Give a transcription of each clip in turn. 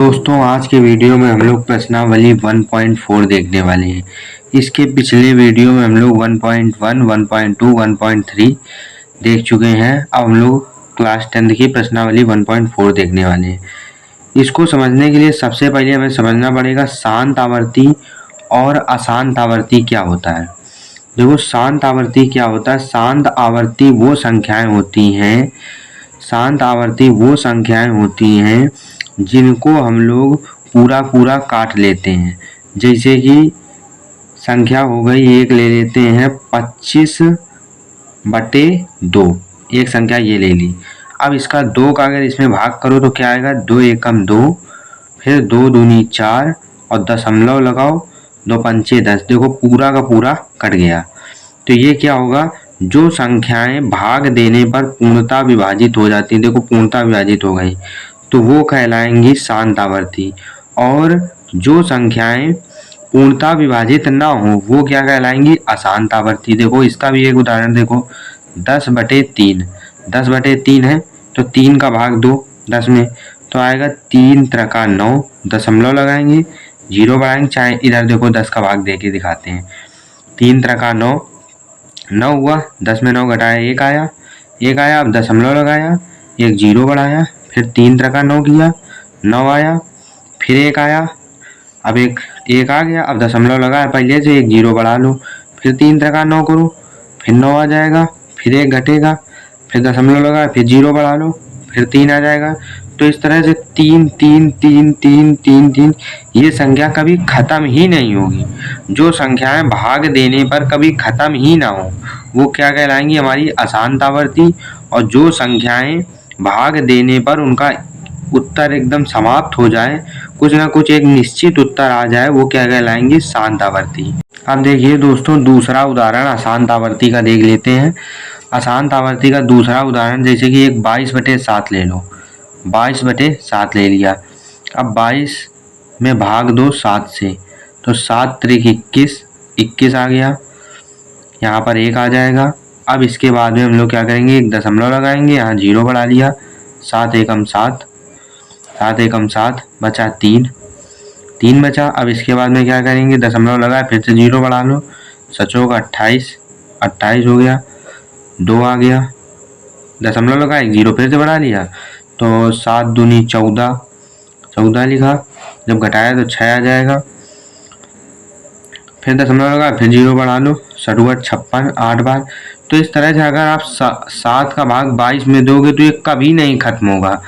दोस्तों आज के वीडियो में हम लोग प्रश्नावली 1.4 देखने वाले हैं। इसके पिछले वीडियो में हम लोग 1.1, 1.2, 1.3 देख चुके हैं। अब हम लोग क्लास 10th की प्रश्नावली 1.4 देखने वाले हैं। इसको समझने के लिए सबसे पहले हमें समझना पड़ेगा शांत आवर्ती और अशांत आवर्ती क्या होता है। देखो शांत आवर्ती क्या होता है। शांत आवर्ती वो संख्याएं होती हैं जिनको हम लोग पूरा काट लेते हैं। जैसे कि संख्या हो गई, एक ले लेते हैं 25/2, एक संख्या ये ले ली। अब इसका 2 का अगर इसमें भाग करो तो क्या आएगा, 2 एकम 2, फिर 2 दूनी 4 और दशमलव लगाओ, 2 पंचे 10। देखो पूरा का पूरा कट गया। तो ये क्या होगा, जो संख्याएं भाग देने पर पूर्णतः विभाजित हो जाती हैं, देखो पूर्णतः विभाजित हो गई, तो वो कहलाएंगी शांत आवर्ती। और जो संख्याएं पूर्णतः विभाजित ना हो वो क्या कहलाएंगी, अशांत आवर्ती। देखो इसका भी एक उदाहरण देखो, 10/3, 10/3 है तो 3 का भाग दो 10 में, तो आएगा 3 त्रिका 9, दशमलव लगाएंगे, 0 बढ़ाएंगे। चाहे इधर देखो 10 का भाग दे के दिखाते हैं। 3 त्रिका 9, 9 हुआ, 10 में 9 घटाया 1 आया, 1 आया। अब दशमलव लगाया, एक 0 बढ़ाया, फिर 3 त्रिका 9 किया, 9 आया, फिर 1 आया। अब एक आ गया, अब दशमलव लगाया, पहले से एक 0 बढ़ा लो, फिर 3 त्रिका 9 करो, फिर 9 आ जाएगा, फिर 1 घटेगा, फिर दशमलव लगाया, फिर 0 बढ़ा लो, फिर 3 आ जाएगा। तो इस तरह से 3 3 3 3 3 3 ये संख्या कभी खत्म ही नहीं होगी। जो संख्याएं भाग देने पर कभी खत्म ही ना हो वो क्या कहलाएंगी, हमारी अशांत आवर्ती। और जो संख्याएं भाग देने पर उनका उत्तर एकदम समाप्त हो जाए, कुछ ना कुछ एक निश्चित उत्तर आ जाए, वो क्या कहलाएंगी, शांत आवर्ती। अब देखिए दोस्तों दूसरा उदाहरण अशांत आवर्ती का देख लेते हैं। अशांत आवर्ती का दूसरा उदाहरण जैसे कि एक 22/7 ले लो, 22/7 ले लिया। अब 22 में भाग दो 7 से, तो 7 त्रिक 21, 21 आ गया, यहाँ पर 1 आ जाएगा। अब इसके बाद में हम लोग क्या करेंगे, एक दशमलव लगाएंगे, यहाँ 0 बढ़ा लिया, 7 एकम 7, 7 एकम 7 बचा 3, 3 बचा। अब इसके बाद में क्या करेंगे, दशमलव लगाए, फिर से 0 बढ़ा लो, 7 28, 28 हो गया, 2 आ गया, दशमलव लगाए, 0 फिर से बढ़ा लिया, तो 7 दूनी 14, 14 लिखा। जब घटाया तो 6 आ जाएगा, फिर दशमलव लगा, फिर 0 बढ़ा लो, 7 56, 8 बार। तो इस तरह से अगर आप 7 का भाग 22 में दोगे तो ये कभी नहीं खत्म होगा,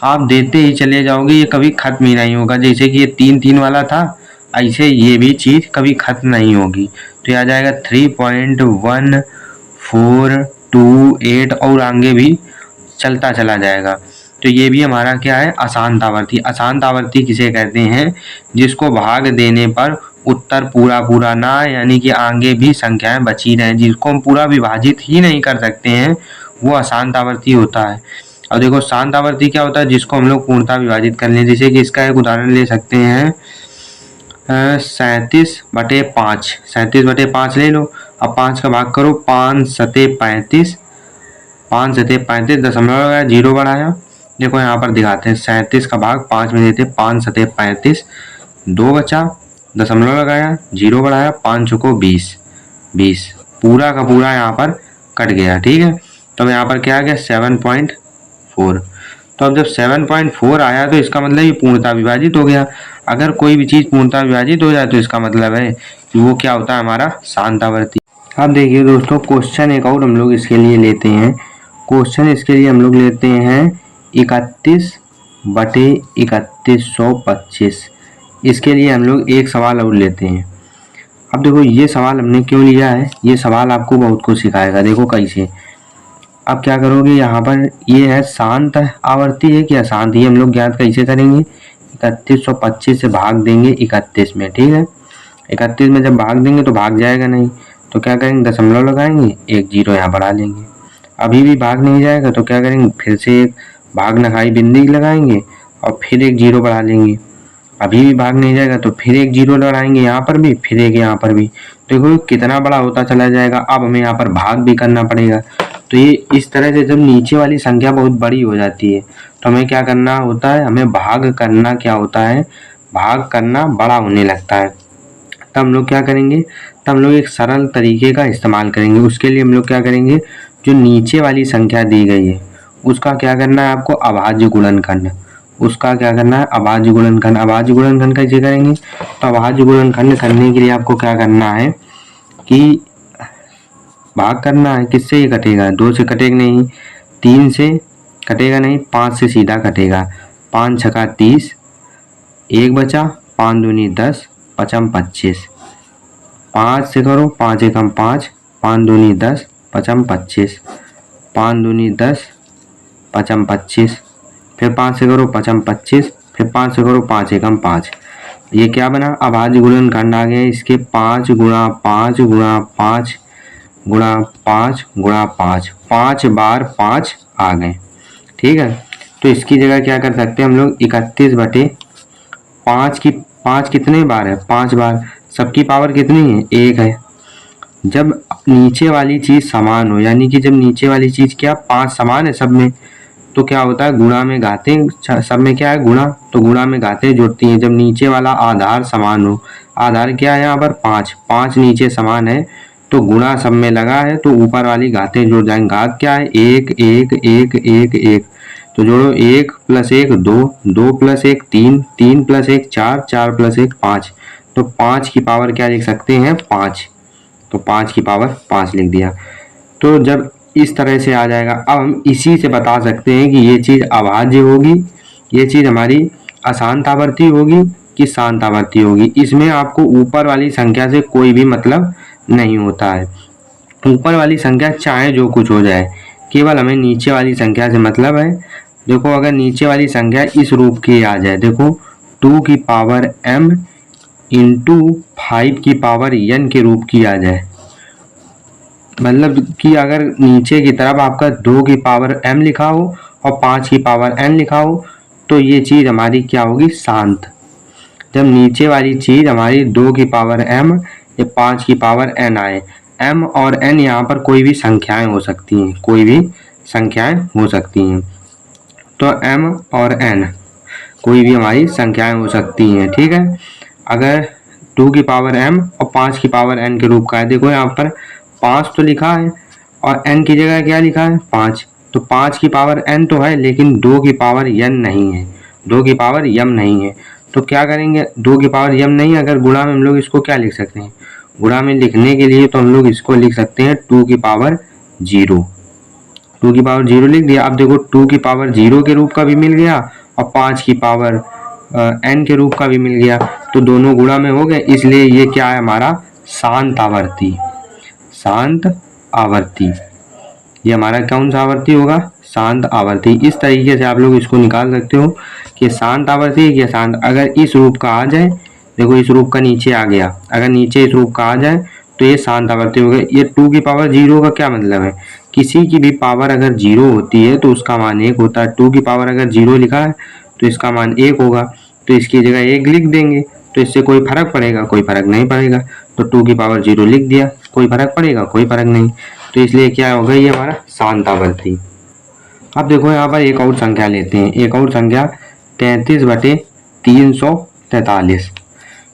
आप देते ही चले जाओगे, ये कभी खत्म ही नहीं होगा। जैसे कि ये 3 3 वाला था, ऐसे ये भी चीज़ कभी खत्म नहीं होगी। तो ये आ जाएगा 3.1428 और आगे भी चलता चला जाएगा। तो ये भी हमारा क्या है, अशांत आवर्ती। अशांत आवर्ती किसे कहते हैं, जिसको भाग देने पर उत्तर पूरा ना आए, यानी कि आगे भी संख्याएं बची रहें, जिसको हम पूरा विभाजित ही नहीं कर सकते हैं, वो अशांत आवर्ती होता है। और देखो शांत आवर्ती क्या होता है, जिसको हम लोग पूर्णतः विभाजित कर लें। जैसे कि इसका एक उदाहरण ले सकते हैं, 37/5, 37/5 ले लो। अब 5 का भाग करो, 5 सते 35, 5 सते 35, दशमलव लगाया, 0 बढ़ाया। देखो यहाँ पर दिखाते हैं, 37 का भाग 5 में देते, 5 सते 35, 2 बचा, दशमलव लगाया, 0 बढ़ाया, 5 चौको 20, 20 पूरा का पूरा यहाँ पर कट गया। ठीक है, तो अब यहाँ पर क्या आ गया, 7.4। तो अब जब 7.4 आया तो इसका मतलब ये पूर्णतः विभाजित हो गया। अगर कोई भी चीज़ पूर्णतः विभाजित हो जाए तो इसका मतलब है कि वो क्या होता है, हमारा शांत आवर्ती। अब देखिए दोस्तों क्वेश्चन एक और हम लोग इसके लिए लेते हैं। क्वेश्चन इसके लिए हम लोग लेते हैं 31/3125। इसके लिए हम लोग एक सवाल और लेते हैं। अब देखो ये सवाल हमने क्यों लिया है, ये सवाल आपको बहुत कुछ सिखाएगा। देखो कैसे, अब क्या करोगे, यहाँ पर ये है शांत आवर्ती है कि अशांत, ये हम लोग ज्ञात कैसे करेंगे, 3125 से भाग देंगे 31 में। ठीक है, 31 में जब भाग देंगे तो भाग जाएगा नहीं, तो क्या करेंगे, दशमलव लगाएंगे, एक 0 यहाँ बढ़ा लेंगे। अभी भी भाग नहीं जाएगा तो क्या करेंगे, फिर से एक भाग नखाई बिंदी लगाएंगे और फिर एक 0 बढ़ा लेंगे। अभी भी भाग नहीं जाएगा तो फिर एक 0 लगाएंगे यहाँ पर भी, फिर एक यहाँ पर भी। देखो कितना बड़ा होता चला जाएगा। अब हमें यहाँ पर भाग भी करना पड़ेगा। तो ये इस तरह से जब नीचे वाली संख्या बहुत बड़ी हो जाती है तो तो हमें क्या करना होता है, हमें भाग करना क्या होता है, भाग करना बड़ा होने लगता है। तब हम लोग क्या करेंगे, तब हम लोग एक सरल तरीके का इस्तेमाल करेंगे। उसके लिए हम लोग क्या करेंगे, जो नीचे वाली संख्या दी गई है उसका क्या करना है आपको, अभाज्य गुणनखंड। उसका क्या करना है, अभाज्य गुणनखंड। अभाज्य गुणनखंड कैसे करेंगे, तो अभाज्य गुणनखंड करने के लिए आपको क्या करना है कि भाग करना है। किससे ये कटेगा, 2 से कटेगा नहीं, 3 से कटेगा नहीं, 5 से सीधा कटेगा। 5 छका 30, 1 बचा, 5 दूनी 10, 5 25। 5 से करो, 5 एकम 5, 5 दूनी 10, 5 25, 5 दूनी 10, 5 25। फिर 5 से करो 5 25, फिर 5 से करो 5 एकम 5। ये क्या बना, अभाज्य गुणनखंड आ गया इसके 5 गुणा 5 गुणा 5 गुणा 5 गुणा 5, 5 बार 5 आ गए। ठीक है, तो इसकी जगह क्या कर सकते हैं हम लोग, 31/5 की 5 कितने बार है, 5 बार। सबकी पावर कितनी है, 1 है। जब नीचे वाली चीज समान हो, यानी कि जब नीचे वाली चीज क्या 5 समान है सब में, तो क्या होता है, गुणा में घातें सब में क्या है, गुणा, तो गुणा में घातें जुड़ती हैं। जब नीचे वाला आधार समान हो, आधार क्या है यहाँ पर 5, 5 नीचे समान है, तो गुणा सब में लगा है तो ऊपर वाली घातें जुड़ जाएंगी। घात क्या है, 1 1 1 1 1, तो जोड़ो 1 + 1 2, 2 + 1 3, 3 + 1 4, 4 + 1 5, तो 5 की पावर क्या लिख सकते हैं, 5। तो 5 की पावर 5 लिख दिया। तो जब इस तरह से आ जाएगा, अब हम इसी से बता सकते हैं कि ये चीज अभाज्य होगी, ये चीज हमारी अशांत आवर्ती होगी कि शांत आवर्ती होगी। इसमें आपको ऊपर वाली संख्या से कोई भी मतलब नहीं होता है। ऊपर वाली संख्या चाहे जो कुछ हो जाए, केवल हमें नीचे वाली संख्या से मतलब है। देखो अगर नीचे वाली संख्या इस रूप की आ जाए, देखो 2 की पावर m इंटू 5 की पावर n के रूप की आ जाए, मतलब कि अगर नीचे की तरफ आपका 2 की पावर m लिखा हो और 5 की पावर n लिखा हो, तो ये चीज हमारी क्या होगी, शांत। जब नीचे वाली चीज हमारी 2 की पावर m या 5 की पावर n आए, m और n यहाँ पर कोई भी संख्याएं हो सकती हैं, कोई भी संख्याएं हो सकती हैं। तो m और n कोई भी हमारी संख्याएं हो सकती हैं। ठीक है, अगर 2 की पावर m और 5 की पावर n के रूप का है, देखो यहाँ पर 5 तो लिखा है और n की जगह क्या लिखा है, 5, तो 5 की पावर n तो है लेकिन 2 की पावर n नहीं है, 2 की पावर m नहीं है। तो क्या करेंगे, 2 की पावर m नहीं है, अगर गुणा में हम लोग इसको क्या लिख सकते हैं, गुणा में लिखने के लिए तो हम लोग इसको लिख सकते हैं 2 की पावर 0। 2 की पावर 0 लिख दिया। अब देखो 2 की पावर 0 के रूप का भी मिल गया और 5 की पावर n के रूप का भी मिल गया, तो दोनों गुणा में हो गए, इसलिए ये क्या है हमारा शांत आवर्ती। शांत आवर्ती, ये हमारा कौन सा आवर्ती होगा, शांत आवर्ती। इस तरीके से आप लोग इसको निकाल सकते हो कि शांत आवर्ती है कि शांत। अगर इस रूप का आ जाए, देखो इस रूप का नीचे आ गया, अगर नीचे इस रूप का आ जाए तो ये शांत आवर्ती हो गया। ये 2 की पावर 0 का क्या मतलब है, किसी की भी पावर अगर 0 होती है तो उसका मान 1 होता है। 2 की पावर अगर 0 लिखा है तो इसका मान 1 होगा, तो इसकी जगह 1 लिख देंगे, तो इससे कोई फर्क पड़ेगा, कोई फर्क नहीं पड़ेगा। तो 2 की पावर 0 लिख दिया, कोई फर्क पड़ेगा, कोई फर्क नहीं, तो इसलिए क्या होगा, ये हमारा शांत आवर्ती। अब देखो यहाँ पर एक और संख्या लेते हैं, एक और संख्या 33/343।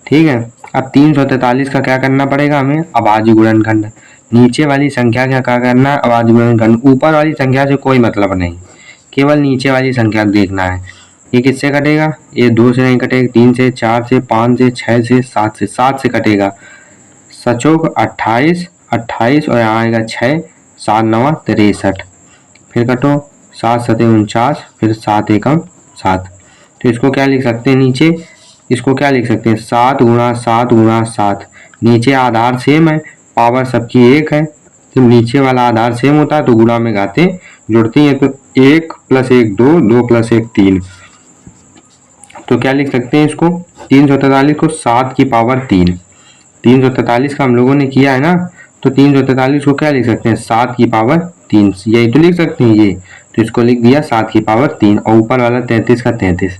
ठीक है, अब 343 का क्या करना पड़ेगा हमें, अभाज्य गुणनखंड। नीचे वाली संख्या का क्या करना है, अभाज्य गुणनखंड। ऊपर वाली संख्या से कोई मतलब नहीं, केवल नीचे वाली संख्या देखना है। ये किससे कटेगा, ये 2 से नहीं कटेगा, 3 से, 4 से, 5 से, 6 से, 7 से, 7 से कटेगा। सचोक 28, 28 और यहाँ आएगा 6, 7 9 63, फिर कटो 7 7 49, फिर 7 एकम 7। तो इसको क्या लिख सकते हैं नीचे, इसको क्या लिख सकते हैं, 7 गुणा 7 गुणा 7। नीचे आधार सेम है, पावर सबकी 1 है, जब नीचे वाला आधार सेम होता है तो गुणा में घातें जुड़ती हैं, तो 1 + 1 2, 2 + 1 3। तो क्या लिख सकते हैं इसको, 343 को 7 की पावर 3। 343 का हम लोगों ने किया है ना, तो 343 को क्या लिख सकते हैं, 7 की पावर 3, यही तो लिख सकते हैं ये। तो इसको लिख दिया 7 की पावर 3 और ऊपर वाला 33 का 33।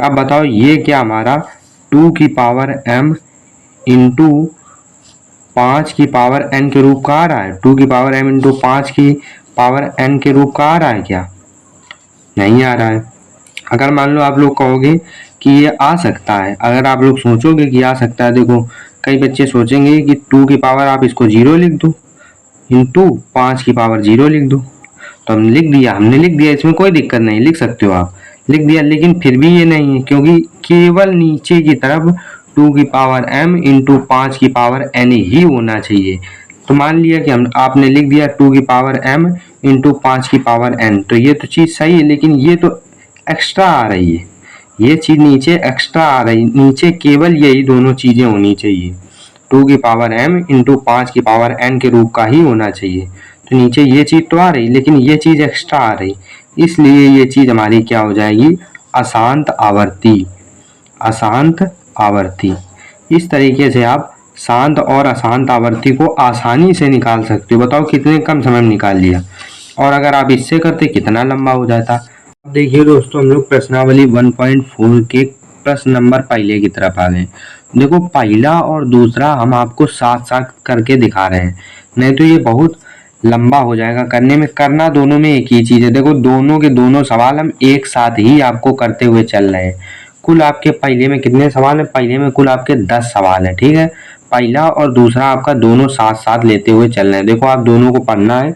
अब बताओ ये क्या हमारा 2 की पावर m इंटू 5 की पावर n के रूप का आ रहा है। 2 की पावर m इंटू 5 की पावर n के रूप का आ रहा है क्या, नहीं आ रहा है। अगर मान लो आप लोग कहोगे कि ये आ सकता है, अगर आप लोग सोचोगे कि आ सकता है, देखो कई बच्चे सोचेंगे कि 2 की पावर आप इसको 0 लिख दो, इंटू 5 की पावर 0 लिख दो। तो हमने लिख दिया, इसमें कोई दिक्कत नहीं, लिख सकते हो आप, लिख दिया। लेकिन फिर भी ये नहीं है, क्योंकि केवल नीचे की तरफ 2 की पावर m इंटू 5 की पावर n ही होना चाहिए। तो मान लिया कि आपने लिख दिया 2 की पावर m इंटू 5 की पावर n, तो ये तो चीज़ सही है, लेकिन ये तो एक्स्ट्रा आ रही है, ये चीज़ नीचे एक्स्ट्रा आ रही, नीचे केवल यही दोनों चीज़ें होनी चाहिए, 2 की पावर m इंटू 5 की पावर n के रूप का ही होना चाहिए। तो नीचे ये चीज़ तो आ रही, लेकिन ये चीज़ एक्स्ट्रा आ रही, इसलिए ये चीज़ हमारी क्या हो जाएगी, अशांत आवर्ती। अशांत आवर्ती। इस तरीके से आप शांत और अशांत आवर्ती को आसानी से निकाल सकते हो। बताओ कितने कम समय में निकाल लिया, और अगर आप इससे करते कितना लंबा हो जाता। अब देखिए दोस्तों, हम लोग प्रश्नावली 1.4 के प्रश्न नंबर पहले की तरफ आ गए। देखो पहला और दूसरा हम आपको साथ साथ करके दिखा रहे हैं, नहीं तो ये बहुत लंबा हो जाएगा करने में। करना दोनों में एक ही चीज़ है। देखो दोनों के दोनों सवाल हम एक साथ ही आपको करते हुए चल रहे हैं। कुल आपके पहले में कितने सवाल हैं, पहले में कुल आपके 10 सवाल हैं, ठीक है। पहला और दूसरा आपका दोनों साथ साथ लेते हुए चल रहे हैं। देखो आप दोनों को पढ़ना है,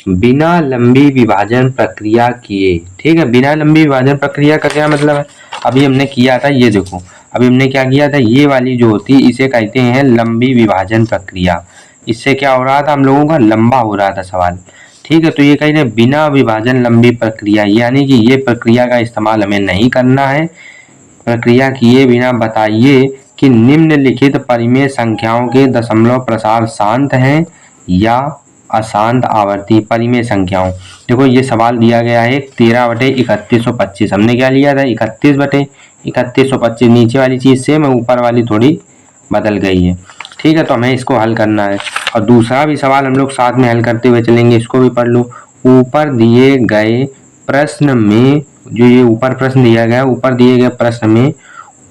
बिना लंबी विभाजन प्रक्रिया किए, ठीक है। बिना लंबी विभाजन प्रक्रिया का क्या मतलब है, अभी हमने किया था, ये देखो अभी हमने क्या किया था, ये वाली जो होती है इसे कहते हैं लंबी विभाजन प्रक्रिया। इससे क्या हो रहा था, हम लोगों का लंबा हो रहा था सवाल, ठीक है। तो ये कह रहे हैं बिना विभाजन लंबी प्रक्रिया, यानी कि ये प्रक्रिया का इस्तेमाल हमें नहीं करना है। प्रक्रिया किए बिना बताइए कि निम्नलिखित परिमेय संख्याओं के दशमलव प्रसार शांत हैं या अशांत आवर्ती। परिमेय संख्याओं, देखो ये सवाल दिया गया है 13/3125। हमने क्या लिया था, 31/3125। नीचे वाली चीज़ सेम है, ऊपर वाली थोड़ी बदल गई है, ठीक है। तो हमें इसको हल करना है, और दूसरा भी सवाल हम लोग साथ में हल करते हुए चलेंगे, इसको भी पढ़ लो। ऊपर दिए गए प्रश्न में, जो ये ऊपर प्रश्न दिया गया, ऊपर दिए गए प्रश्न में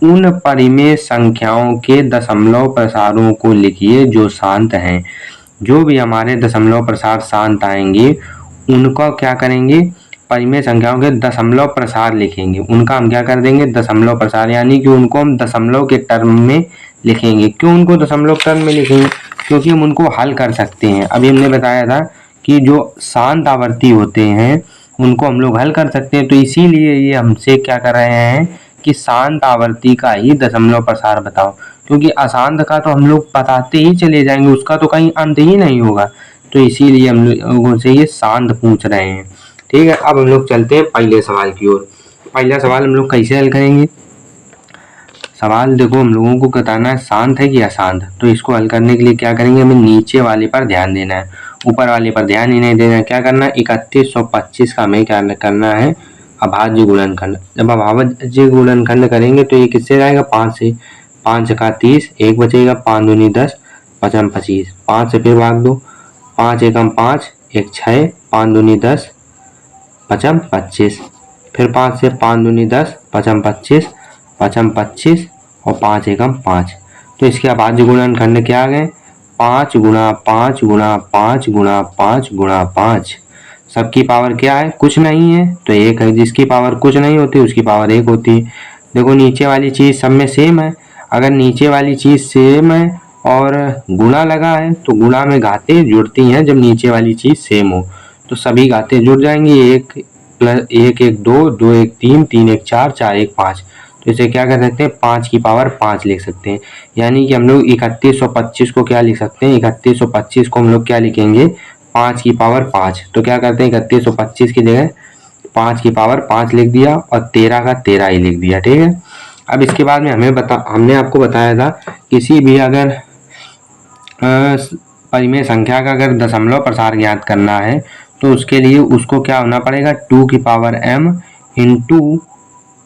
उन परिमेय संख्याओं के दशमलव प्रसारों को लिखिए जो शांत हैं। जो भी हमारे दशमलव प्रसार शांत आएंगे उनका क्या करेंगे, परिमेय संख्याओं के दशमलव प्रसार लिखेंगे। उनका हम क्या कर देंगे, दशमलव प्रसार, यानी कि उनको हम दशमलव के टर्म में लिखेंगे। क्यों उनको दशमलव टर्म में लिखेंगे, क्योंकि हम उनको हल कर सकते हैं। अभी हमने बताया था कि जो शांत आवर्ती होते हैं उनको हम लोग हल कर सकते हैं, तो इसीलिए ये हमसे क्या कर रहे हैं कि शांत आवर्ती का ही दशमलव प्रसार बताओ, क्योंकि अशांत का तो हम लोग बताते ही चले जाएंगे, उसका तो कहीं अंत ही नहीं होगा। तो इसीलिए हम लोगों से ये शांत पूछ रहे हैं, ठीक है। अब हम लोग चलते हैं पहले सवाल की ओर। पहला सवाल हम लोग कैसे हल करेंगे, सवाल देखो हम लोगों को बताना है शांत है कि अशांत। तो इसको हल करने के लिए क्या करेंगे, हमें नीचे वाले पर ध्यान देना है, ऊपर वाले पर ध्यान ही नहीं देना है। क्या करना है, 3125 का हमें क्या करना है, अभाज्य गुणनखंड। जब अभाज्य गुणनखंड करेंगे तो ये किससे जाएगा, 5 से। 5 का 30, एक बचेगा, 5 दूनी 10, 5 25। 5 से फिर भाग दो, 5 एकम 5, 1 6, 5 दूनी 10, 5 25। फिर 5 से 5 दूनी 10, 5 25, 5 25 और 5 एकम 5। तो इसके अभाज्य गुणनखंड क्या आ गए, 5 गुणा 5 गुणा 5 गुणा 5 गुणा 5। सबकी पावर क्या है, कुछ नहीं है तो 1 है। जिसकी पावर कुछ नहीं होती उसकी पावर 1 होती है। देखो नीचे वाली चीज़ सब में सेम है, अगर नीचे वाली चीज़ सेम है और गुणा लगा है तो गुणा में घातें जुड़ती हैं। जब नीचे वाली चीज़ सेम हो तो सभी घातें जुड़ जाएंगी, 1 + 1 1 2, 2 1 3, 3 1 4, 4 1 5। तो इसे क्या कर सकते हैं, 5 की पावर 5 लिख सकते हैं। यानी कि हम लोग 3125 को क्या लिख सकते हैं, 3125 को हम लोग क्या लिखेंगे, 5 की पावर 5। तो क्या करते हैं, 3125 की जगह 5 की पावर 5 लिख दिया और 13 का 13 ही लिख दिया, ठीक है। अब इसके बाद में हमने आपको बताया था किसी भी अगर परिमेय संख्या का अगर दशमलव प्रसार ज्ञात करना है तो उसके लिए उसको क्या होना पड़ेगा, 2 की पावर m इंटू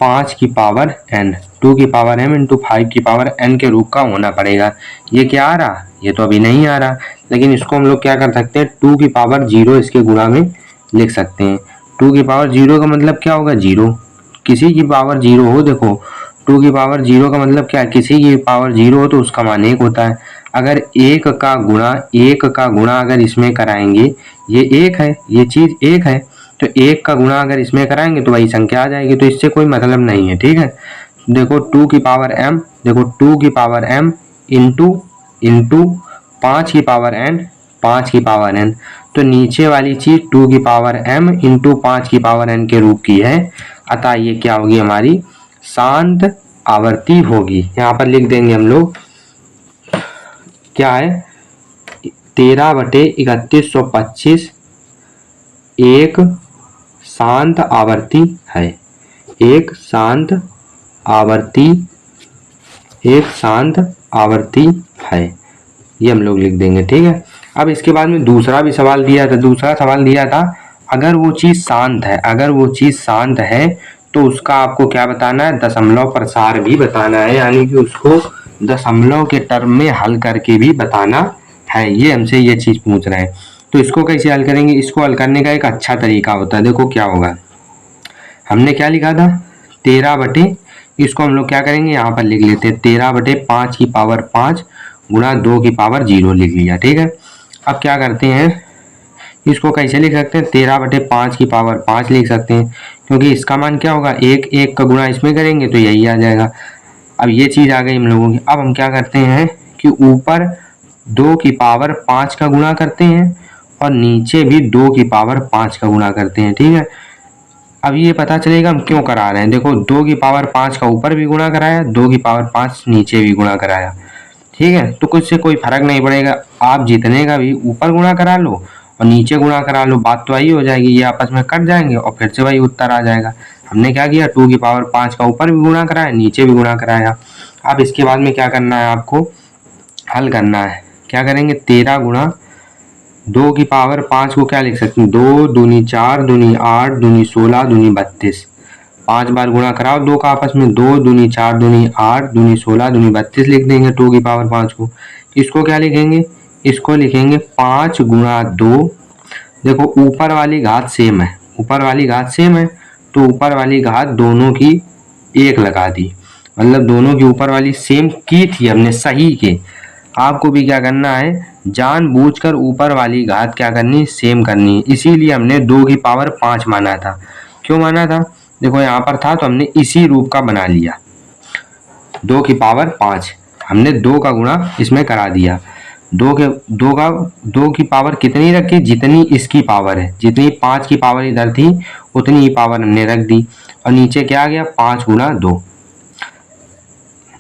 5 की पावर n, 2 की पावर m इंटू 5 की पावर n के रूप का होना पड़ेगा। ये क्या आ रहा, ये तो अभी नहीं आ रहा, लेकिन इसको हम लोग क्या कर सकते हैं, 2 की पावर 0 इसके गुणा में लिख सकते हैं। 2 की पावर 0 का मतलब क्या होगा, 0। किसी की पावर 0 हो, देखो 2 की पावर 0 का मतलब क्या है, किसी की पावर 0 हो तो उसका मान 1 होता है। अगर 1 का गुणा अगर इसमें कराएंगे, ये 1 है, ये चीज़ 1 है, तो 1 का गुणा अगर इसमें कराएंगे तो वही संख्या आ जाएगी, तो इससे कोई मतलब नहीं है। ठीक है, देखो 2 की पावर m, देखो 2 की पावर m इंटू 5 की पावर n, 5 की पावर n, तो नीचे वाली चीज 2 की पावर m इंटू 5 की पावर n के रूप की है, अतः ये क्या होगी हमारी शांत आवर्ती होगी। यहाँ पर लिख देंगे हम लोग क्या है 13/3125 एक शांत आवर्ती है, एक शांत आवर्ती, एक शांत आवर्ती है, ये हम लोग लिख देंगे। ठीक है, अब इसके बाद में दूसरा भी सवाल दिया था, दूसरा सवाल दिया था अगर वो चीज शांत है, अगर वो चीज शांत है तो उसका आपको क्या बताना है, दशमलव प्रसार भी बताना है, यानी कि उसको दशमलव के टर्म में हल करके भी बताना है। ये हमसे ये चीज पूछ रहे हैं, तो इसको कैसे हल करेंगे, इसको हल करने का एक अच्छा तरीका होता है। देखो क्या होगा, हमने क्या लिखा था 13 इसको हम लोग क्या करेंगे यहाँ पर लिख लेते हैं 13/5 की पावर 5 गुणा 2 की पावर 0 लिख लिया। ठीक है, अब क्या करते हैं, इसको कैसे लिख सकते हैं 13/5 की पावर 5 लिख सकते हैं, क्योंकि इसका मान क्या होगा 1 का गुणा इसमें करेंगे तो यही आ जाएगा। अब ये चीज आ गई हम लोगों की। अब हम क्या करते हैं कि ऊपर 2 की पावर 5 का गुणा करते हैं और नीचे भी 2 की पावर 5 का गुणा करते हैं। ठीक है, अब ये पता चलेगा हम क्यों करा रहे हैं। देखो 2 की पावर 5 का ऊपर भी गुणा कराया, 2 की पावर 5 नीचे भी गुणा कराया। ठीक है, तो कुछ से कोई फर्क नहीं पड़ेगा, आप जितने का भी ऊपर गुणा करा लो और नीचे गुणा करा लो, बात तो वही हो जाएगी, ये आपस में कट जाएंगे और फिर से वही उत्तर आ जाएगा। हमने क्या किया 2 की पावर 5 का ऊपर भी गुणा कराया, नीचे भी गुणा कराया। अब इसके बाद में क्या करना है, आपको हल करना है। क्या करेंगे 13 गुणा 2 की पावर 5 को क्या लिख सकते हैं 2 दूनी 4 दूनी 8 दूनी 16 दूनी 32, 5 बार गुणा कराओ 2 का आपस में, 2 दूनी 4 दूनी 8 दूनी 16 दूनी 32 लिख देंगे 2 की पावर 5 को। इसको क्या लिखेंगे, इसको लिखेंगे 5 गुणा 2। देखो ऊपर वाली घात सेम है, ऊपर वाली घात सेम है तो ऊपर वाली घात दोनों की 1 लगा दी, मतलब दोनों की ऊपर वाली सेम की थी हमने, सही के। आपको भी क्या करना है, जानबूझकर ऊपर वाली घात क्या करनी, सेम करनी है, इसीलिए हमने 2 की पावर 5 माना था। क्यों माना था, देखो यहाँ पर था तो हमने इसी रूप का बना लिया, 2 की पावर 5 हमने 2 का गुणा इसमें करा दिया, 2 की पावर कितनी रखी, जितनी इसकी पावर है, जितनी 5 की पावर इधर थी उतनी ही पावर हमने रख दी, और नीचे क्या आ गया 5 गुणा 2।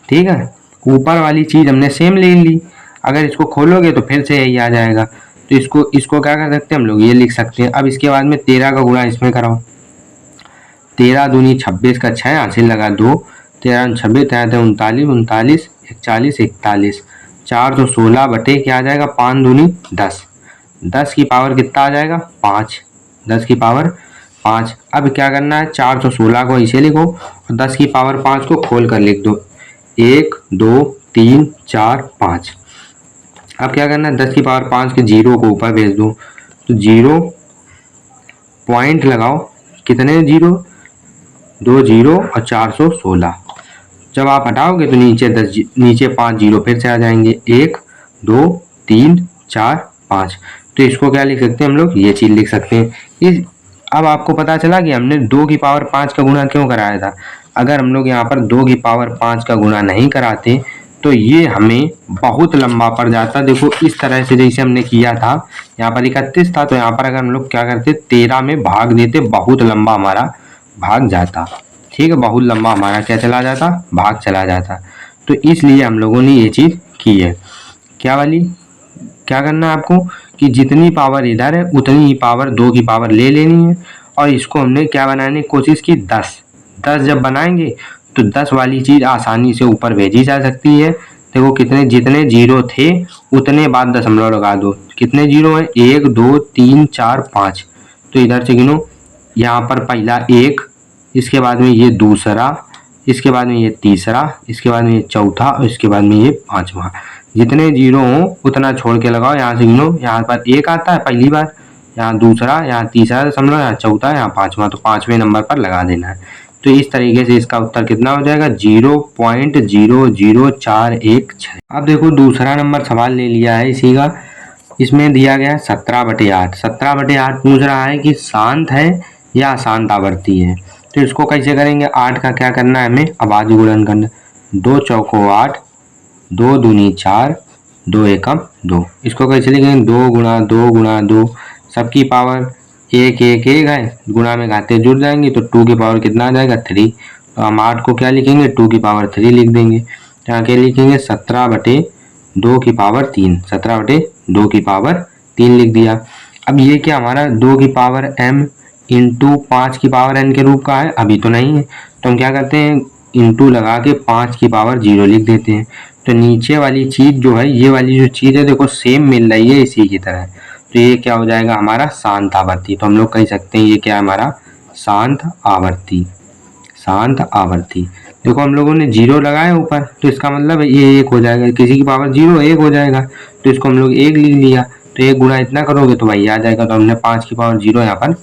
ठीक है, ऊपर वाली चीज हमने सेम ले ली, अगर इसको खोलोगे तो फिर से यही आ जाएगा, तो इसको क्या कर सकते हैं हम लोग, ये लिख सकते हैं। अब इसके बाद में 13 का गुणा इसमें कराओ, 13 दूनी 26 का 6 हासिल लगा 2, 13 26 39 39 41 41, 4 तो 16 बटे क्या आ जाएगा 5 दूनी 10, 10 की पावर कितना आ जाएगा 5, 10 की पावर 5। अब क्या करना है 4 तो 16 को इसे लिखो और 10 की पावर 5 को खोल कर लिख दो, 1 2 3 4 5। अब क्या करना है 10 की पावर 5 के 0 को ऊपर भेज दो, तो 0 पॉइंट लगाओ, कितने 0, 2 0 और 416। जब आप हटाओगे तो नीचे 5 0 फिर से आ जाएंगे, 1 2 3 4 5। तो इसको क्या लिख सकते हैं हम लोग, ये चीज लिख सकते हैं। अब आपको पता चला कि हमने 2 की पावर 5 का गुणा क्यों कराया था। अगर हम लोग यहाँ पर 2 की पावर 5 का गुणा नहीं कराते तो ये हमें बहुत लंबा पड़ जाता। देखो इस तरह से जैसे हमने किया था, यहाँ पर 31 था तो यहाँ पर अगर हम लोग क्या करते 13 में भाग देते, बहुत लंबा हमारा भाग जाता। ठीक है, बहुत लंबा हमारा क्या चला जाता, भाग चला जाता। तो इसलिए हम लोगों ने ये चीज की है। क्या वाली, क्या करना है आपको कि जितनी पावर इधर है उतनी ही पावर 2 की पावर ले लेनी है, और इसको हमने क्या बनाने की कोशिश की 10 जब बनाएंगे तो 10 वाली चीज आसानी से ऊपर भेजी जा सकती है। देखो कितने, जितने 0 थे उतने बाद दशमलव लगा दो, कितने 0 है 1 2 3 4 5, तो इधर से गिनो, यहाँ पर पहला 1, इसके बाद में ये दूसरा, इसके बाद में ये तीसरा, इसके बाद में ये चौथा और इसके बाद में ये 5वां। जितने 0 हो उतना छोड़ के लगाओ, यहाँ से गिनो, यहाँ पर 1 आता है पहली बार, यहाँ दूसरा, यहाँ तीसरा दशमलव, यहाँ चौथा, यहाँ 5वां, तो 5वें नंबर पर लगा देना है। तो इस तरीके से इसका उत्तर कितना हो जाएगा 0.00416। अब देखो दूसरा नंबर सवाल ले लिया है इसी का, इसमें दिया गया है 17/8। 17/8 पूछ रहा है कि शांत है या अशांत आवर्ती है। तो इसको कैसे करेंगे, 8 का क्या करना है हमें, अभाज्य गुणन करना। 2 चौको 8, 2 दूनी 4, 2 एकम 2। इसको कैसे लिखेंगे, 2 गुणा 2 गुणा 2, सबकी पावर 1 1 1 है, गुणा में घाते जुड़ जाएंगे तो 2 की पावर कितना आ जाएगा, 3। तो हम 8 को क्या लिखेंगे, 2 की पावर 3 लिख देंगे। यहाँ क्या लिखेंगे, 17/2 की पावर 3, 17/2 की पावर 3 लिख दिया। अब ये क्या हमारा 2 की पावर m इंटू 5 की पावर n के रूप का है, अभी तो नहीं है। तो हम क्या करते हैं, इंटू लगा के 5 की पावर 0 लिख देते हैं। तो नीचे वाली चीज जो है, ये वाली जो चीज है देखो सेम मिल रही है इसी की तरह। तो ये क्या हो जाएगा हमारा शांत आवर्ती। तो हम लोग कह सकते हैं ये क्या है हमारा शांत आवर्ती। शांत आवर्ती देखो हम लोगों ने 0 लगाया ऊपर, तो इसका मतलब ये 1 हो जाएगा, किसी की पावर 0 1 हो जाएगा। तो इसको हम लोग 1 लिख लिया। तो 1 गुणा इतना करोगे तो वही आ जाएगा। तो हमने 5 की पावर 0 यहाँ पर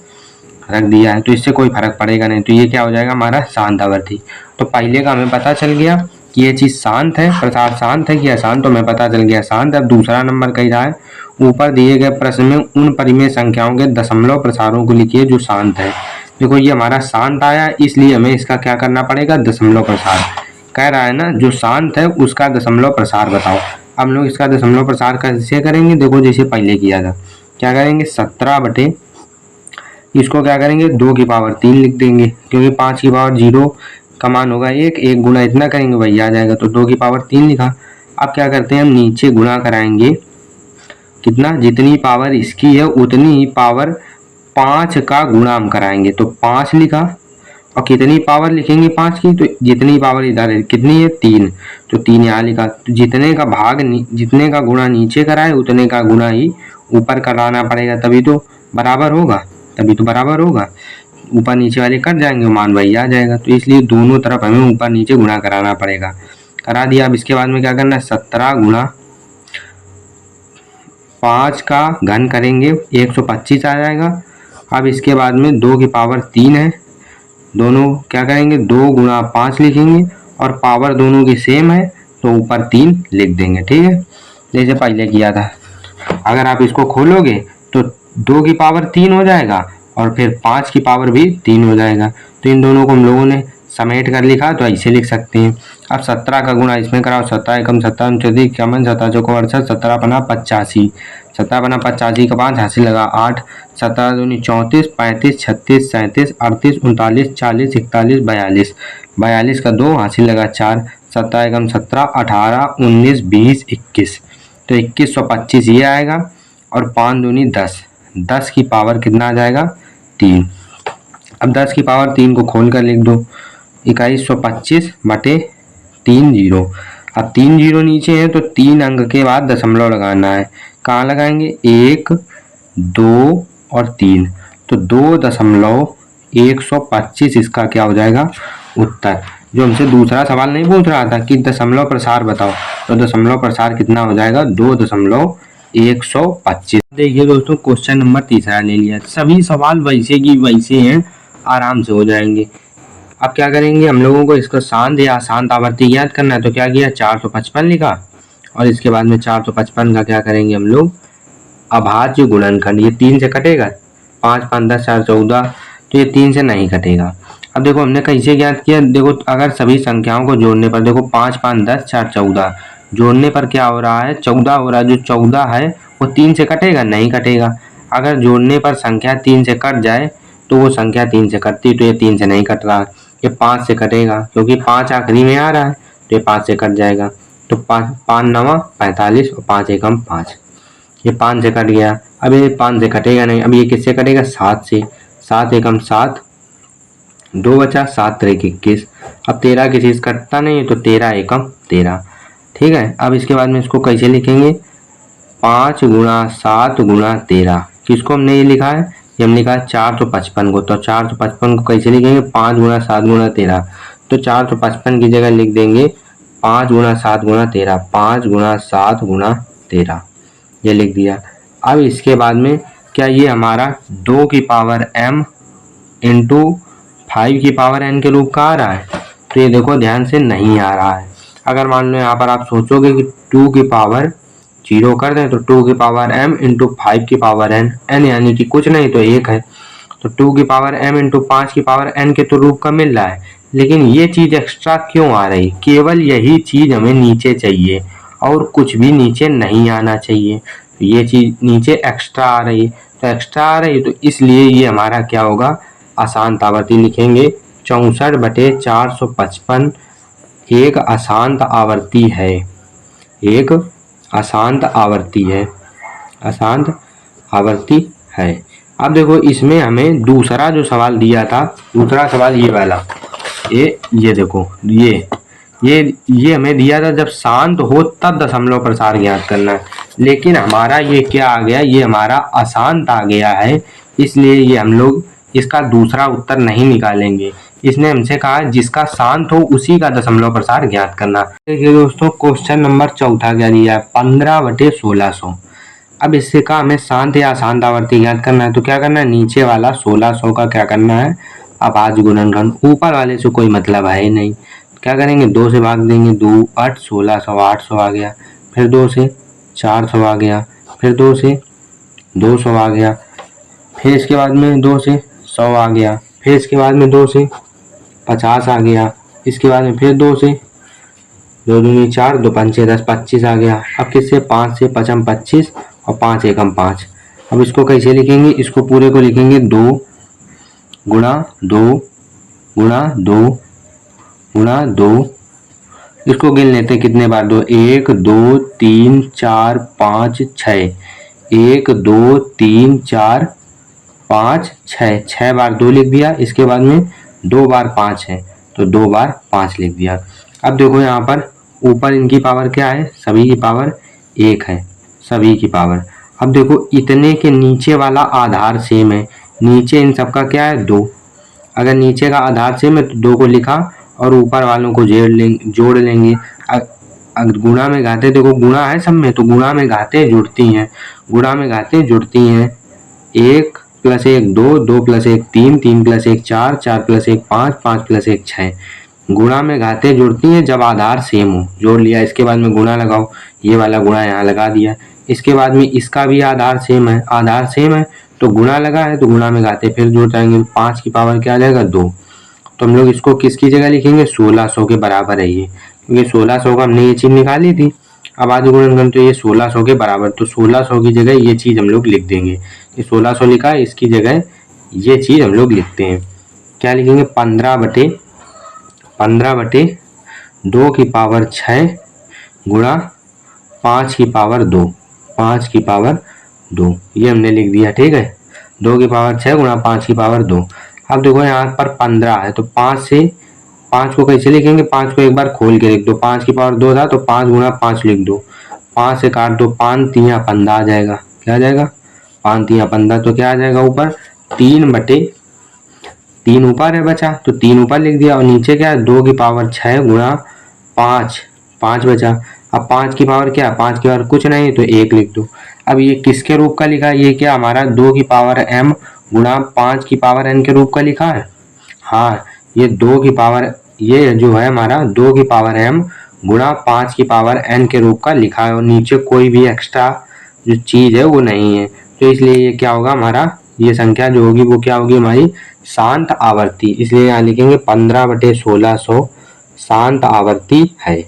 रख दिया है, तो इससे कोई फर्क पड़ेगा नहीं। तो ये क्या हो जाएगा हमारा शांत आवर्ती। तो पहले का हमें पता चल गया कि ये चीज शांत है, प्रसार शांत है कि अशांत, तो हमें पता चल गया शांत। अब दूसरा नंबर कह रहा है, ऊपर दिए गए प्रश्न में उन परिमेय संख्याओं के दशमलव प्रसारों को लिखिए जो शांत है। देखो ये हमारा शांत आया, इसलिए हमें इसका क्या करना पड़ेगा, दशमलव प्रसार। कह रहा है ना जो शांत है उसका दशमलव प्रसार बताओ। हम लोग इसका दशमलव प्रसार कैसे करेंगे, देखो जैसे पहले किया था। क्या करेंगे, 17 इसको क्या करेंगे 2 की पावर 3 लिख देंगे, क्योंकि 5 की पावर 0 का मान होगा 1, 1 गुणा इतना करेंगे वही आ जाएगा। तो 2 की पावर 3 लिखा। अब क्या करते हैं हम नीचे गुणा कराएंगे, कितना, जितनी पावर इसकी है उतनी ही पावर 5 का गुणा हम कराएंगे। तो 5 लिखा, और कितनी पावर लिखेंगे 5 की, तो जितनी पावर इधर है कितनी है 3, तो 3 यहाँ लिखा। तो जितने का भाग जितने का गुणा नीचे कराए उतने का गुणा ही ऊपर कराना पड़ेगा, तभी तो बराबर होगा, तभी तो बराबर होगा। ऊपर नीचे वाले कट जाएंगे, मान वही आ जाएगा। तो इसलिए दोनों तरफ हमें ऊपर नीचे गुणा कराना पड़ेगा। करा दिया। अब इसके बाद में क्या करना है, 17 गुणा 5 का घन करेंगे 125 आ जाएगा। अब इसके बाद में 2 की पावर 3 है, दोनों क्या करेंगे 2 गुणा 5 लिखेंगे, और पावर दोनों की सेम है तो ऊपर 3 लिख देंगे, ठीक है, जैसे पहले किया था। अगर आप इसको खोलोगे तो 2 की पावर 3 हो जाएगा और फिर 5 की पावर भी 3 हो जाएगा। तो इन दोनों को हम लोगों ने समेट कर लिखा, तो ऐसे लिख सकते हैं। अब 17 का गुणा इसमें कराओ, 17 एकम 17 उनचास इक्यावन 17 चौको 68 17 बना 85, 17 बना 85 का 5 हासिल लगा 8, 17 दूनी 34 35 36 37 38 39 40 41 42, 42 का 2 हासिल लगा 4, 17 एकम 17 18 19 20 21, तो 2125 ये आएगा। और 5 दूनी 10, 10 की पावर कितना आ जाएगा 3। अब 10 की पावर 3 को खोल कर लिख दो, 2125 बटे 3 जीरो। अब 3 जीरो नीचे है तो 3 अंक के बाद दशमलव लगाना है। कहाँ लगाएंगे, 1 2 और 3, तो 2.125 इसका क्या हो जाएगा उत्तर। जो हमसे दूसरा सवाल नहीं पूछ रहा था कि दशमलव प्रसार बताओ, तो दशमलव प्रसार कितना हो जाएगा 2.125। देखिए दोस्तों क्वेश्चन नंबर तीसरा ले लिया, सभी सवाल वैसे की वैसे हैं, आराम से हो जाएंगे। अब क्या करेंगे, हम लोगों को इसको शांत या अशांत आवर्ती याद करना है। तो क्या किया, 455 लिखा, और इसके बाद में 455 का क्या करेंगे हम लोग अभाज्य गुणनखंड। ये 3 से कटेगा, 5 5 10 4 14, तो ये 3 से नहीं कटेगा। अब देखो हमने कैसे ज्ञात किया, देखो अगर सभी संख्याओं को जोड़ने पर, देखो 5 5 10 4 14, जोड़ने पर क्या हो रहा है 14 हो रहा है। जो 14 है वो 3 से कटेगा, नहीं कटेगा। अगर जोड़ने पर संख्या 3 से कट जाए तो वो संख्या 3 से कटती, तो ये 3 से नहीं कट रहा। ये 5 से कटेगा, क्योंकि 5 आखिरी में आ रहा है, तो ये 5 से कट जाएगा। तो 5 5 9 45 और 5 एकम 5, ये 5 से कट गया। अब ये 5 से कटेगा नहीं, अब ये किससे कटेगा 7 से, 7 एकम 7, 2 बचा 7 3 21। अब 13 किसी से कटता नहीं है, तो 13 एकम 13, ठीक है। अब इसके बाद में इसको कैसे लिखेंगे, 5 गुणा 7 गुणा 13, किसको हमने ये लिखा है, ये हमने लिखा है 455 को। तो 455 को कैसे लिखेंगे, 5 गुणा 7 गुणा 13, तो 455 की जगह लिख देंगे 5 गुणा 7 गुणा 13, 5 गुणा 7 गुणा 13, ये लिख दिया। अब इसके बाद में क्या ये हमारा 2 की पावर m इंटू 5 की पावर n के रूप का आ रहा है, तो ये देखो ध्यान से नहीं आ रहा है। अगर मान लो यहाँ पर आप सोचोगे कि 2 की पावर जीरो कर दें तो 2 की पावर m इंटू 5 की पावर n, n यानी कि कुछ नहीं तो 1 है, तो 2 की पावर m इंटू 5 की पावर n के तो रूप का मिल रहा है। लेकिन ये चीज एक्स्ट्रा क्यों आ रही, केवल यही चीज हमें नीचे चाहिए और कुछ भी नीचे नहीं आना चाहिए। तो ये चीज नीचे एक्स्ट्रा आ रही है, तो एक्स्ट्रा आ रही तो इसलिए ये हमारा क्या होगा, अशांत आवर्ती लिखेंगे। 64/455 एक अशांत आवर्ती है, एक अशांत आवर्ती है, अशांत आवर्ती है। अब देखो इसमें हमें दूसरा जो सवाल दिया था, दूसरा सवाल ये वाला, ये देखो ये हमें दिया था जब शांत हो तब दशमलव प्रसार ज्ञात करना है। लेकिन हमारा ये क्या आ गया, ये हमारा अशांत आ गया है, इसलिए ये हम लोग इसका दूसरा उत्तर नहीं निकालेंगे। इसने हमसे कहा जिसका शांत हो उसी का दशमलव प्रसार ज्ञात करना। देखिए दोस्तों क्वेश्चन नंबर 4 क्या दिया है, 15/1600। अब इससे कहा हमें शांत या अशांत आवर्ती ज्ञात करना है, तो क्या करना है, नीचे वाला 1600 का क्या करना है, अभाज्य गुणनखंड, ऊपर वाले से कोई मतलब है ही नहीं, क्या करेंगे 2 से भाग देंगे, 2 8 1600, 800 आ गया, फिर 2 से 400 आ गया, फिर 2 से 200 आ गया, फिर इसके बाद में 2 से 100 आ गया, फिर इसके बाद में 2 से 50 आ गया, इसके बाद में फिर 2 से 2 दूनी 4, 2 पंचे 10, 25 आ गया। अब किससे, 5 से 5 25 और 5 एकम 5। अब इसको कैसे लिखेंगे, इसको पूरे को लिखेंगे 2 गुणा 2 गुणा 2 गुणा 2। इसको गिन लेते हैं कितने बार, 2 1 2 3 4 5 6, 1 2 3 4 5 6, 6 बार 2 लिख दिया। इसके बाद में 2 बार 5 है तो 2 बार 5 लिख दिया। अब देखो यहाँ पर ऊपर इनकी पावर क्या है, सभी की पावर 1 है, सभी की पावर। अब देखो इतने के नीचे वाला आधार सेम है, नीचे इन सबका क्या है 2, अगर नीचे का आधार सेम है तो 2 को लिखा और ऊपर वालों को जोड़ लेंगे। अगर गुणा में घाते, देखो गुणा है सब में, तो गुणा में घाते जुड़ती हैं, गुणा में घाते जुड़ती हैं। 1 + 1 2, 2 + 1 3, 3 + 1 4, 4 + 1 5, 5 + 1 6। गुणा में घाते जुड़ती हैं जब आधार सेम हो, जोड़ लिया। इसके बाद में गुणा लगाओ, ये वाला गुणा यहाँ लगा दिया। इसके बाद में इसका भी आधार सेम है, आधार सेम है तो गुणा लगा है तो गुणा में घाते फिर जोड़ जाएंगे, 5 की पावर क्या आ जाएगा 2। तो हम लोग इसको किसकी जगह लिखेंगे, 1600 के बराबर है ये, क्योंकि 1600 का हमने ये चीज निकाली थी। अब आदि गुणनखंड तो ये 1600 के बराबर, तो 1600 की जगह ये चीज हम लोग लिख देंगे। ये 1600 लिखा है, इसकी जगह ये चीज हम लोग लिखते हैं। क्या लिखेंगे, 15/2 की पावर 6 गुणा 5 की पावर 2, 5 की पावर 2 ये हमने लिख दिया। ठीक है, 2 की पावर 6 गुणा 5 की पावर 2। अब देखो यहाँ पर 15 है तो 5 को कैसे लिखेंगे, 5 को एक बार खोल के लिख दो, 5 की पावर 2 था तो 5 गुणा 5 लिख दो, 5 से काट दो, 5 3 15 आ जाएगा। क्या आ जाएगा, 5 3 15, तो क्या आ जाएगा ऊपर 3/3 ऊपर है बचा तो 3 ऊपर लिख दिया, और नीचे क्या है 2 की पावर 6 गुणा 5, 5 बचा। अब 5 की पावर क्या, 5 की पावर कुछ नहीं तो 1 लिख दो। अब ये किसके रूप का लिखा है, ये क्या हमारा 2 की पावर m गुणा 5 की पावर n के रूप का लिखा है। हाँ, ये 2 की पावर, ये जो है हमारा 2 की पावर m गुणा 5 की पावर n के रूप का लिखा है, और नीचे कोई भी एक्स्ट्रा जो चीज है वो नहीं है, तो इसलिए ये क्या होगा हमारा, ये संख्या जो होगी वो क्या होगी हमारी शांत आवर्ती। इसलिए यहाँ लिखेंगे 15/1600 शांत आवर्ती है,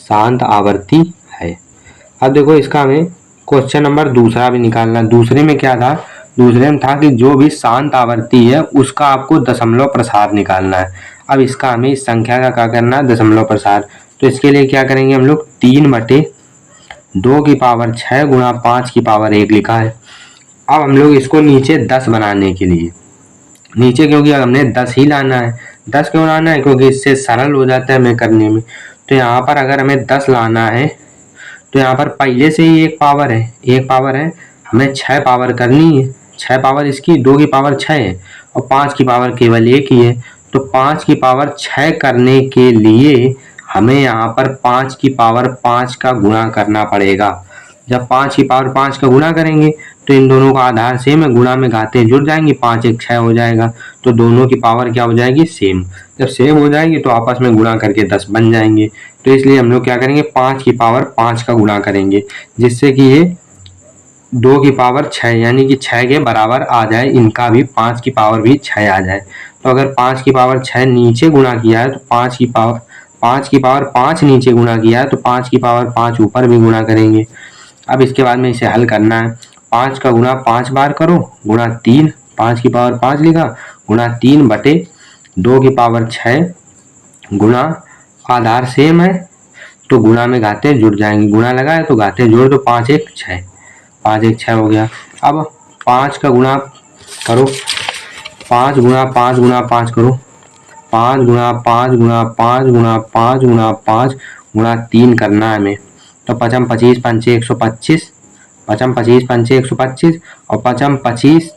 शांत आवर्ती है। अब देखो इसका हमें क्वेश्चन नंबर दूसरा भी निकालना। दूसरे में क्या था, दूसरे में था कि जो भी शांत आवर्ती है उसका आपको दशमलव प्रसार निकालना है। अब इसका हमें इस संख्या का क्या करना है, दशमलव प्रसार। तो इसके लिए क्या करेंगे हम लोग, 3/2 की पावर 6 गुणा 5 की पावर 1 लिखा है। अब हम लोग इसको नीचे 10 बनाने के लिए, नीचे क्योंकि हमने 10 ही लाना है, 10 क्यों लाना है, क्योंकि इससे सरल हो जाता है हमें करने में। तो यहाँ पर अगर हमें 10 लाना है तो यहाँ पर पहले से ही एक पावर है, हमें 6 पावर करनी है। 6 पावर इसकी, 2 की पावर 6 है और 5 की पावर केवल 1 ही है, तो 5 की पावर 6 करने के लिए हमें यहाँ पर 5 की पावर 5 का गुणा करना पड़ेगा। जब 5 की पावर 5 का गुणा करेंगे तो इन दोनों का आधार सेम है, गुणा में घाते जुड़ जाएंगे, 5 1 6 हो जाएगा, तो दोनों की पावर क्या हो जाएगी, सेम। जब सेम हो जाएगी तो आपस में गुणा करके 10 बन जाएंगे। तो इसलिए हम लोग क्या करेंगे, 5 की पावर 5 का गुणा करेंगे, जिससे कि ये 2 की पावर 6 यानी कि 6 के बराबर आ जाए, इनका भी 5 की पावर भी 6 आ जाए। तो अगर 5 की पावर 6 नीचे गुणा किया है तो 5 की पावर 5 नीचे गुणा किया है तो 5 की पावर 5 ऊपर भी गुणा करेंगे। अब इसके बाद में इसे हल करना है। 5 का गुणा 5 बार करो, गुणा 3, 5 की पावर 5 लिखा, गुणा 3 बटे 2 की पावर 6, गुणा आधार सेम है तो गुणा में घाते जुड़ जाएंगे, गुणा लगाए तो घाते जोड़ दो, 5 1 6, 5 1 6 हो गया। अब 5 का गुणा करो, 5 गुणा 5 गुणा 5 करो, 5 गुणा 5 गुणा 5 गुणा 5 गुणा 5 गुणा 3 करना है हमें। तो 5 25 पंचे 125, 5 25 पंचे 125 और 5 25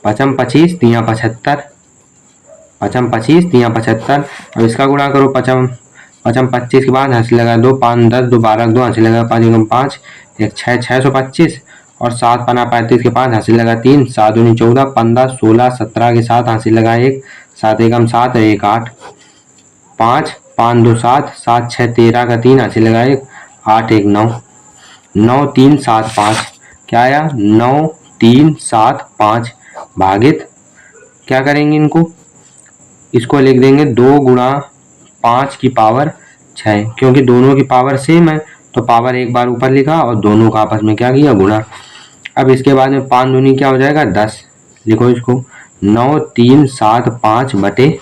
25 3 75, 5 25 3 75। अब इसका गुणा करो, 5 25 के बाद हंसी लगा 2, 5 10 2 12 2 हंसी लगा 5 1 5 1 6 625 और 7 पना 35 के 5 हंसी लगा 3, 7 दूनी 14 15 16 17 के 7 हंसी लगा 1, 7 एकम 7 1 8, 5 5 2 7 7 6 13 का 3 हंसी लगा 1, 8 1 9 9 3 7 5, क्या आया 9 3 7 5 भागित, क्या करेंगे इनको, इसको लिख देंगे 2 गुणा 5 की पावर 6, क्योंकि दोनों की पावर सेम है तो पावर एक बार ऊपर लिखा और दोनों का आपस में क्या किया, गुणा। अब इसके बाद में 5 दूनी क्या हो जाएगा 10, लिखो इसको 9 3 7 5 बटे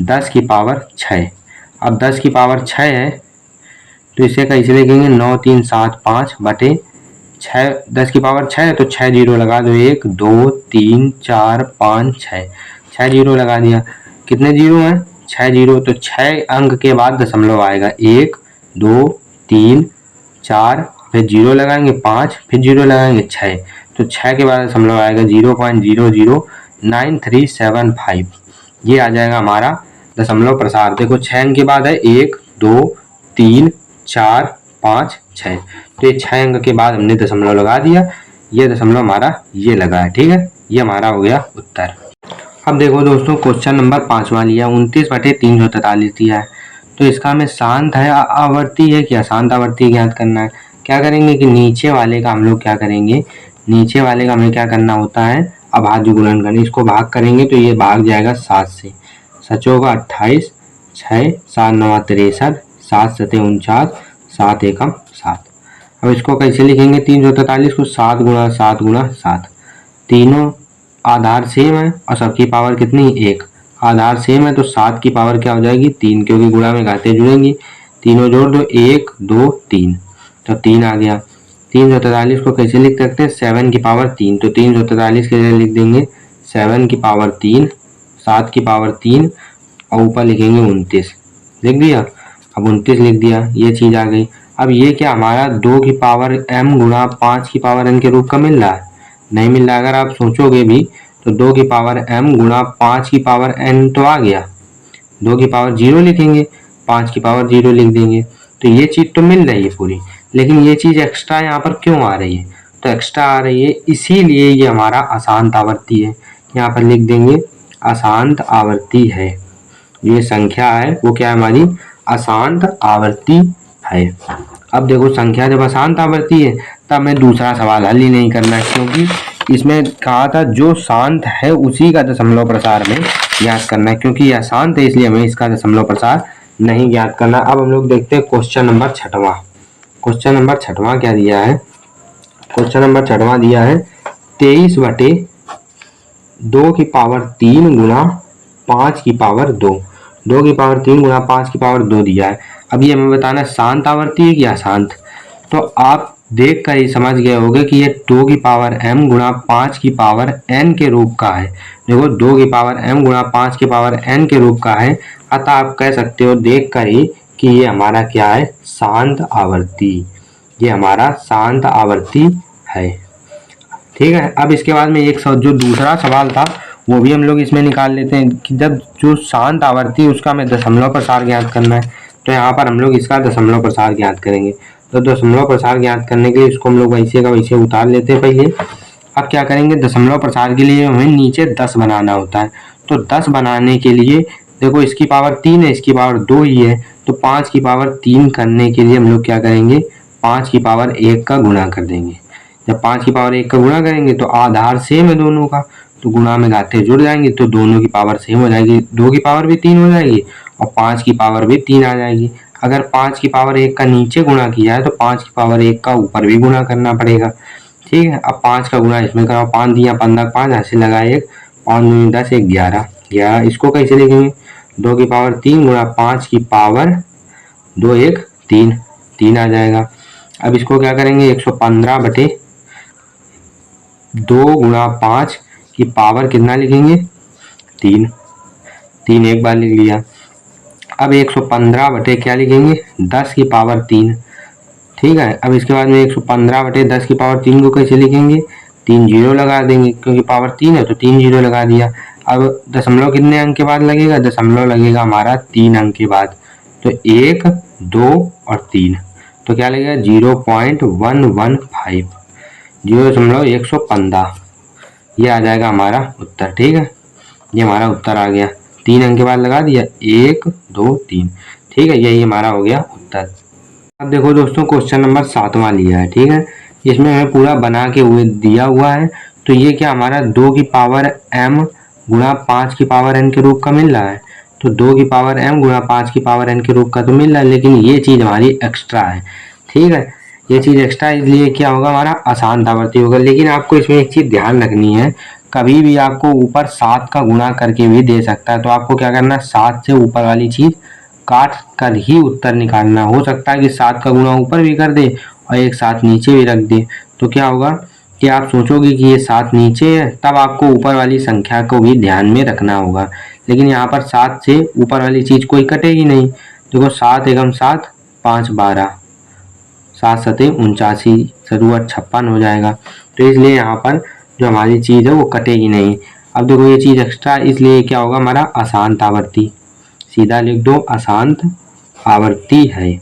10 की पावर 6। अब 10 की पावर 6 है तो इसे कैसे लिखेंगे, 9 3 7 5 बटे 6, 10 की पावर 6 है तो 6 जीरो लगा दो, 1 2 3 4 5 6, 6 जीरो लगा दिया। कितने जीरो हैं, 6 जीरो, तो 6 अंक के बाद दशमलव आएगा, 1 2 3 4, फिर जीरो लगाएंगे 5, फिर जीरो लगाएंगे 6, तो 6 के बाद दशमलव आएगा 0.009375। ये आ जाएगा हमारा दशमलव प्रसार। देखो 6 अंक के बाद है 1 2 3 4 5 6, तो ये 6 अंक के बाद हमने दशमलव लगा दिया, ये दशमलव हमारा ये लगा है, ठीक है, ये हमारा हो गया उत्तर। अब देखो दोस्तों क्वेश्चन नंबर 5वां लिया, 29 बटे 343 दिया है, तो इसका हमें शांत है आवर्ती है कि अशांत आवर्ती ज्ञात करना है। क्या करेंगे कि नीचे वाले का हम लोग क्या करेंगे, नीचे वाले का हमें क्या करना होता है, अभाज्य गुणन करना, इसको भाग करेंगे तो ये भाग जाएगा 7 से, 7 होगा 28, 6 7 9 63, 7 7 49, 7 एकम 7। अब इसको कैसे लिखेंगे, 343 को 7 गुणा 7 गुणा 7, तीनों आधार सेम है और सबकी पावर कितनी, 1, आधार सेम है तो 7 की पावर क्या हो जाएगी, 3, क्योंकि गुणा में घाते जुड़ेंगी, तीनों जोड़ दो 1 2 3, तो 3 आ गया। 343 को कैसे लिख सकते हैं, 7 की पावर 3, तो 343 के लिए लिख देंगे 7 की पावर 3, 7 की पावर 3 और ऊपर लिखेंगे 29, लिख दिया। अब 29 लिख दिया, ये चीज़ आ गई। अब ये क्या हमारा 2 की पावर m गुणा 5 की पावर n के रूप का मिल रहा है, नहीं मिल रहा। अगर आप सोचोगे भी तो 2 की पावर m गुणा 5 की पावर n तो आ गया, 2 की पावर 0 लिखेंगे, 5 की पावर 0 लिख देंगे, तो ये चीज़ तो मिल रही है पूरी, लेकिन ये चीज़ एक्स्ट्रा यहाँ पर क्यों आ रही है, तो एक्स्ट्रा आ रही है इसीलिए ये हमारा अशांत आवर्ती है। यहाँ पर लिख देंगे अशांत आवर्ती है, ये संख्या है वो क्या है, हमारी अशांत आवर्ती है। अब देखो संख्या जब अशांत आवर्ती है तब हमें दूसरा सवाल हल ही नहीं करना है, क्योंकि इसमें कहा था जो शांत है उसी का दशमलव प्रसार में ज्ञात करना है, क्योंकि यह शांत है इसलिए हमें इसका दशमलव प्रसार नहीं ज्ञात करना। अब हम लोग देखते हैं क्वेश्चन नंबर 6वां। क्वेश्चन नंबर 6वां क्या दिया है, क्वेश्चन नंबर 6वां दिया है 23 बटे 2 की पावर 3 गुणा 5 की पावर 2, 2 की पावर 3 गुणा 5 की पावर 2 दिया है। अब ये हमें बताना है शांत आवर्ती है कि अशांत, तो आप देख कर ही समझ गए होंगे कि ये 2 की पावर m गुणा 5 की पावर n के रूप का है। देखो 2 की पावर m गुणा 5 की पावर n के रूप का है, अतः आप कह सकते हो देख कर ही कि ये हमारा क्या है, शांत आवर्ती, ये हमारा शांत आवर्ती है, ठीक है। अब इसके बाद में एक जो दूसरा सवाल था वो भी हम लोग इसमें निकाल लेते हैं कि जब जो शांत आवर्ती उसका हमें दशमलव प्रसार ज्ञात करना है, तो यहाँ पर हम लोग इसका दशमलव प्रसार ज्ञात करेंगे। तो दशमलव प्रसार ज्ञात करने के लिए इसको हम लोग वैसे का वैसे उतार लेते हैं पहले। अब क्या करेंगे, दशमलव प्रसार के लिए हमें नीचे 10 बनाना होता है। तो 10 बनाने के लिए देखो इसकी पावर 3 है, इसकी पावर 2 ही है, तो 5 की पावर 3 करने के लिए हम लोग क्या करेंगे, 5 की पावर 1 का गुणा कर देंगे। जब 5 की पावर 1 का गुणा करेंगे तो आधार सेम है दोनों का, तो गुणा में घाते जुड़ जाएंगे तो दोनों की पावर सेम हो जाएगी, 2 की पावर भी 3 हो जाएगी और 5 की पावर भी 3 आ जाएगी। अगर 5 की पावर 1 का नीचे गुणा किया है तो 5 की पावर 1 का ऊपर भी गुणा करना पड़ेगा। ठीक है, अब 5 का गुणा इसमें कराओ, 5 दिया 15, 5 ऐसे लगा 1, 5 दूनी 10, 1 11, 11। इसको कैसे लिखेंगे, 2 की पावर 3 गुणा 5 की पावर 2 1 3, 3 आ जाएगा। अब इसको क्या करेंगे, 115 बटे 2 गुणा 5 की पावर कितना लिखेंगे, 3, 3 एक बार लिख लिया। अब 115 बटे क्या लिखेंगे, 10 की पावर 3। ठीक है, अब इसके बाद में 115 बटे 10 की पावर 3 को कैसे लिखेंगे, 3 जीरो लगा देंगे क्योंकि पावर 3 है तो 3 जीरो लगा दिया। अब दशमलव कितने अंक के बाद लगेगा, दशमलव लगेगा हमारा 3 अंक के बाद, तो 1 2 और 3, तो क्या लगेगा 0.115, 0.115, ये आ जाएगा हमारा उत्तर। ठीक है, ये हमारा उत्तर आ गया, 3 अंक के बाद लगा दिया, 1 2 3। ठीक है, यही हमारा हो गया उत्तर। अब देखो दोस्तों क्वेश्चन नंबर 7वां लिया है। ठीक है, इसमें हमें पूरा बना के हुए दिया हुआ है, तो ये क्या हमारा 2 की पावर m गुणा 5 की पावर n के रूप का मिल रहा है, तो 2 की पावर m गुणा 5 की पावर n के रूप का तो मिल रहा है, लेकिन ये चीज़ हमारी एक्स्ट्रा है। ठीक है, ये चीज़ एक्स्ट्रा इसलिए क्या होगा, हमारा अशांत आवर्ती होगा। लेकिन आपको इसमें एक चीज़ ध्यान रखनी है, कभी भी आपको ऊपर 7 का गुणा करके भी दे सकता है, तो आपको क्या करना है, 7 से ऊपर वाली चीज़ काट कर ही उत्तर निकालना। हो सकता है कि 7 का गुणा ऊपर भी कर दे और एक 7 नीचे भी रख दे, तो क्या होगा कि आप सोचोगे कि ये 7 नीचे है, तब आपको ऊपर वाली संख्या को भी ध्यान में रखना होगा। लेकिन यहाँ पर 7 से ऊपर वाली चीज़ कोई कटेगी नहीं। देखो 7 एकम 7, 5 12, 7 सते 89, 7 56 हो जाएगा, तो इसलिए यहाँ पर जो हमारी चीज़ है वो कटेगी नहीं। अब देखो ये चीज़ एक्स्ट्रा, इसलिए क्या होगा हमारा अशांत आवर्ती, सीधा लिख दो अशांत आवर्ती है।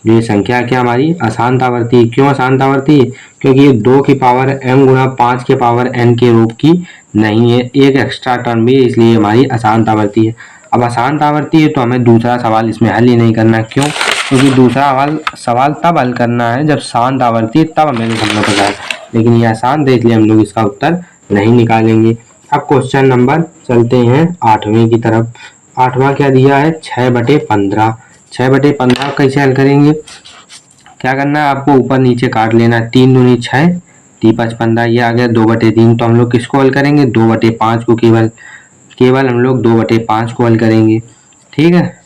जो ये संख्या क्या हमारी अशांत आवर्ती है। क्यों अशांत आवर्ती है, क्योंकि ये 2 की पावर m गुणा 5 के पावर n के रूप की नहीं है, एक एक्स्ट्रा टर्म भी है, इसलिए हमारी अशांत आवर्ती है। अब अशांत आवर्ती है तो हमें दूसरा सवाल इसमें हल ही नहीं करना। क्यों, क्योंकि दूसरा सवाल तब हल करना है जब शांत आवर्ती है, तब हमें निकालना पड़ता है, लेकिन ये अशांत है इसलिए हम लोग इसका उत्तर नहीं निकालेंगे। अब क्वेश्चन नंबर चलते हैं 8वें की तरफ। 8वां क्या दिया है, 6/15। 6/15 कैसे हल करेंगे, क्या करना है आपको, ऊपर नीचे काट लेना, 3 दूनी 6, 3 5 15, ये आ गया 2/3। तो हम लोग किसको हल करेंगे, 2/5 को, केवल हम लोग 2/5 को हल करेंगे। ठीक है,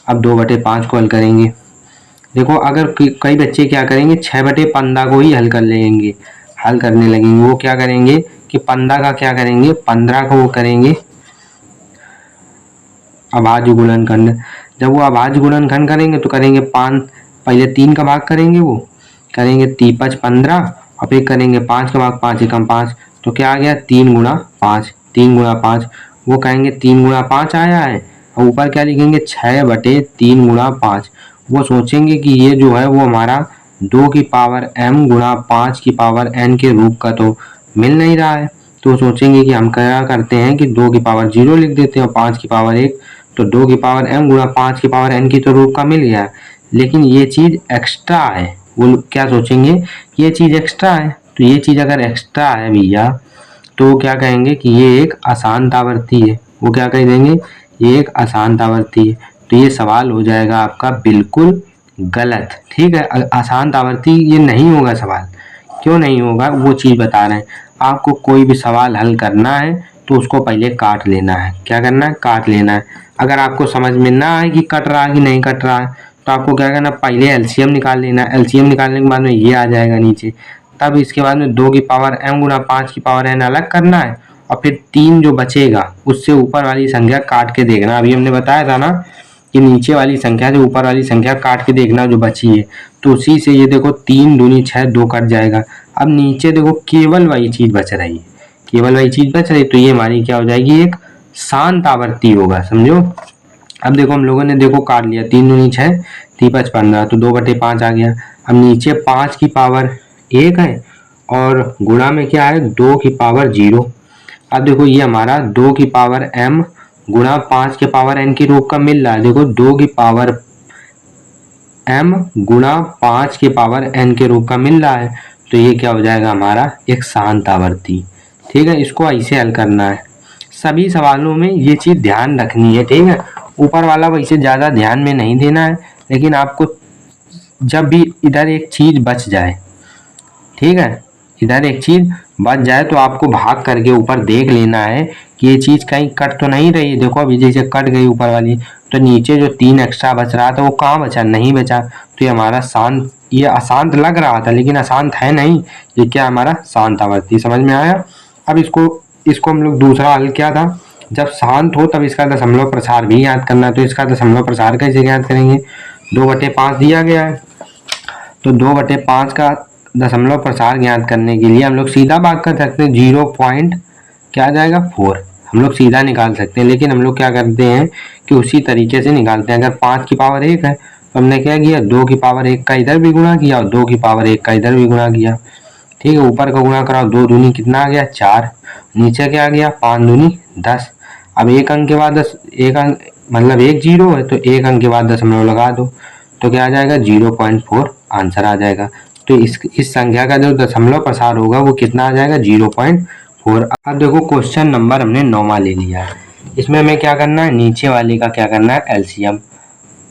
अब 2/5 को हल करेंगे। देखो अगर कई बच्चे क्या करेंगे, 6/15 को ही हल करने लगेंगे। वो क्या करेंगे कि 15 का क्या करेंगे, 15 को वो करेंगे अभाज्य गुणनखंड। जब वो अभाज्य गुणनखंड करेंगे तो करेंगे 5, पहले 3 का भाग करेंगे, वो करेंगे 3 5 15 और फिर करेंगे 5 का भाग, 5 एकम 5, तो क्या आ गया 3 गुणा 5, 3 गुणा 5, वो कहेंगे 3 गुणा 5 आया है, और ऊपर क्या लिखेंगे 6/3 गुणा 5। वो सोचेंगे कि ये जो है वो हमारा 2 की पावर m गुणा 5 की पावर n के रूप का तो मिल नहीं रहा है, तो सोचेंगे कि हम क्या करते हैं कि 2 की पावर 0 लिख देते हैं और 5 की पावर 1, तो 2 की पावर m गुणा 5 की पावर n की तो रूप का मिल गया, लेकिन ये चीज़ एक्स्ट्रा है। वो क्या सोचेंगे, ये चीज़ एक्स्ट्रा है, तो ये चीज़ अगर एक्स्ट्रा है भैया तो क्या कहेंगे कि ये एक अशांत आवर्ती है। वो क्या कह देंगे, ये एक अशांत आवर्ती है, तो ये सवाल हो जाएगा आपका बिल्कुल गलत। ठीक है, अशांत आवर्ती ये नहीं होगा सवाल। क्यों नहीं होगा, वो चीज़ बता रहे हैं। आपको कोई भी सवाल हल करना है तो उसको पहले काट लेना है। क्या करना है, काट लेना है। अगर आपको समझ में ना आए कि कट रहा है कि नहीं कट रहा है, तो आपको क्या करना, पहले एलसीएम निकाल लेना। एलसीएम निकालने के बाद में ये आ जाएगा नीचे, तब इसके बाद में 2 की पावर m गुणा 5 की पावर n अलग करना है, और फिर 3 जो बचेगा उससे ऊपर वाली संख्या काट के देखना। अभी हमने बताया था ना कि नीचे वाली संख्या से ऊपर वाली संख्या काट के देखना जो बची है, तो उसी से ये देखो 3 दूनी 6, 2 कट जाएगा। अब नीचे देखो केवल वही चीज़ बच रही है, केवल वही चीज़ बच रही, तो ये हमारी क्या हो जाएगी, एक शांत आवर्ती होगा, समझो। अब देखो हम लोगों ने देखो काट लिया, 3 दूनी 6, 3 5 15, तो 2/5 आ गया। अब नीचे 5 की पावर 1 है और गुणा में क्या है 2 की पावर 0। अब देखो ये हमारा 2 की पावर m गुणा 5 के पावर n के रूप का मिल रहा है। देखो 2 की पावर m गुणा 5 के पावर n के रूप का मिल रहा है, तो ये क्या हो जाएगा हमारा एक शांत आवर्ती। ठीक है, इसको ऐसे हल करना है। सभी सवालों में ये चीज ध्यान रखनी है। ठीक है, ऊपर वाला वैसे ज्यादा ध्यान में नहीं देना है, लेकिन आपको जब भी इधर एक चीज बच जाए, ठीक है, इधर एक चीज बच जाए तो आपको भाग करके ऊपर देख लेना है कि ये चीज कहीं कट तो नहीं रही है। देखो अभी जैसे कट गई ऊपर वाली, तो नीचे जो 3 एक्स्ट्रा बच रहा था वो कहाँ बचा, नहीं बचा। तो ये हमारा शांत, ये अशांत लग रहा था लेकिन अशांत है नहीं, ये क्या हमारा शांत आवर्ती। समझ में आया। अब इसको इसको हम लोग दूसरा हल क्या था, जब शांत हो तब इसका दशमलव प्रसार भी याद करना है। तो इसका दशमलव प्रसार कैसे याद करेंगे, 2/5 दिया गया है, तो 2/5 का दशमलव प्रसार ज्ञात करने के लिए हम लोग सीधा भाग कर सकते हैं। 0 पॉइंट क्या आ जाएगा 4, हम लोग सीधा निकाल सकते हैं। लेकिन हम लोग क्या करते हैं कि उसी तरीके से निकालते हैं। अगर 5 की पावर 1 है तो हमने क्या किया, 2 की पावर 1 का इधर भी गुणा किया और 2 की पावर 1 का इधर भी गुणा किया। ठीक है, ऊपर का गुणा कराओ, 2 दूनी कितना आ गया 4, नीचे क्या आ गया 5 दूनी 10। अब एक अंक के बाद 10, एक अंक मतलब एक जीरो है तो एक अंक के बाद दशमलव लगा दो, तो क्या आ जाएगा 0.4 आंसर आ जाएगा। तो इस संख्या का जो दशमलव प्रसार होगा वो कितना आ जाएगा 0.4। अब देखो क्वेश्चन नंबर हमने 9वां ले लिया है। इसमें हमें क्या करना है, नीचे वाले का क्या करना है एलसीएम,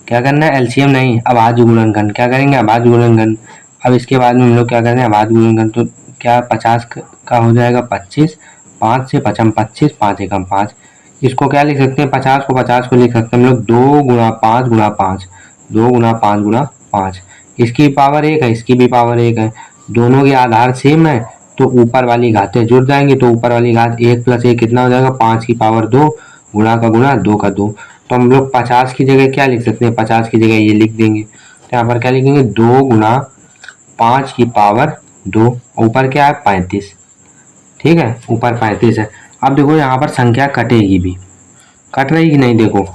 क्या करना है एलसीएम नहीं अभाज्य गुणनखंड, क्या करेंगे अभाज्य गुणनखंड। अब इसके बाद में हम लोग क्या करेंगे अभाज्य गुणनखंड, तो क्या 50 का हो जाएगा 25, 5 से 5 25, 5 एकम 5। इसको क्या लिख सकते हैं 50 को लिख सकते हैं हम लोग 2 गुणा 5 गुणा 5, 2 गुणा 5 गुणा 5। इसकी पावर 1 है, इसकी भी पावर 1 है, दोनों के आधार सेम है तो ऊपर वाली घातें जुड़ जाएंगी। तो ऊपर वाली घात 1 + 1 कितना हो जाएगा 5 की पावर 2 गुणा का गुणा 2 का 2। तो हम लोग 50 की जगह क्या लिख सकते हैं, 50 की जगह ये लिख देंगे। तो यहाँ पर क्या लिखेंगे 2 गुणा 5 की पावर 2, ऊपर क्या है 35। ठीक है, ऊपर 35 है। अब देखो यहाँ पर संख्या कटेगी भी, कट रही कि नहीं, देखो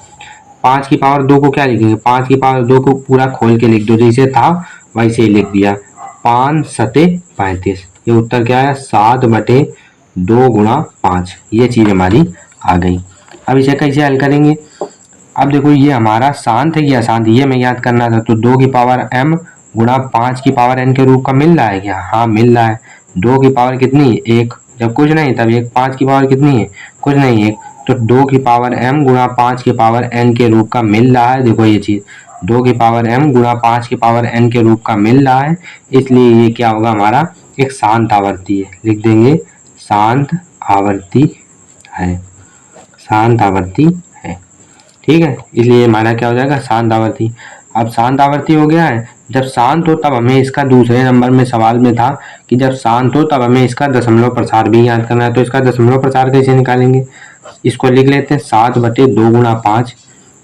5 की पावर 2 को क्या लिखेंगे, 5 की पावर 2 को पूरा खोल के लिख दो, जैसे था वैसे ही लिख दिया, 5 सते 35। ये उत्तर क्या है 7/2 गुणा 5, ये चीज हमारी आ गई। अब इसे कैसे हल करेंगे, अब देखो ये हमारा शांत है या अशांत, ये हमें याद करना था। तो 2 की पावर m गुणा 5 की पावर n के रूप का मिल रहा है क्या, हाँ मिल रहा है। 2 की पावर कितनी 1, जब कुछ नहीं तब 1, 5 की पावर कितनी है कुछ नहीं 1, तो 2 की पावर m गुणा 5 की पावर n के रूप का मिल रहा है। देखो ये चीज 2 की पावर m गुणा 5 की पावर n के रूप का मिल रहा है, इसलिए ये क्या होगा हमारा एक शांत आवर्ती है। लिख देंगे शांत आवर्ती है, शांत आवर्ती है। ठीक है, इसलिए हमारा क्या हो जाएगा शांत आवर्ती। अब शांत आवर्ती हो गया है, जब शांत हो तब हमें इसका दूसरे नंबर में सवाल में था कि जब शांत हो तब हमें इसका दशमलव प्रसार भी याद करना है। तो इसका दशमलव प्रसार कैसे निकालेंगे, इसको लिख लेते हैं 7/2 गुणा 5।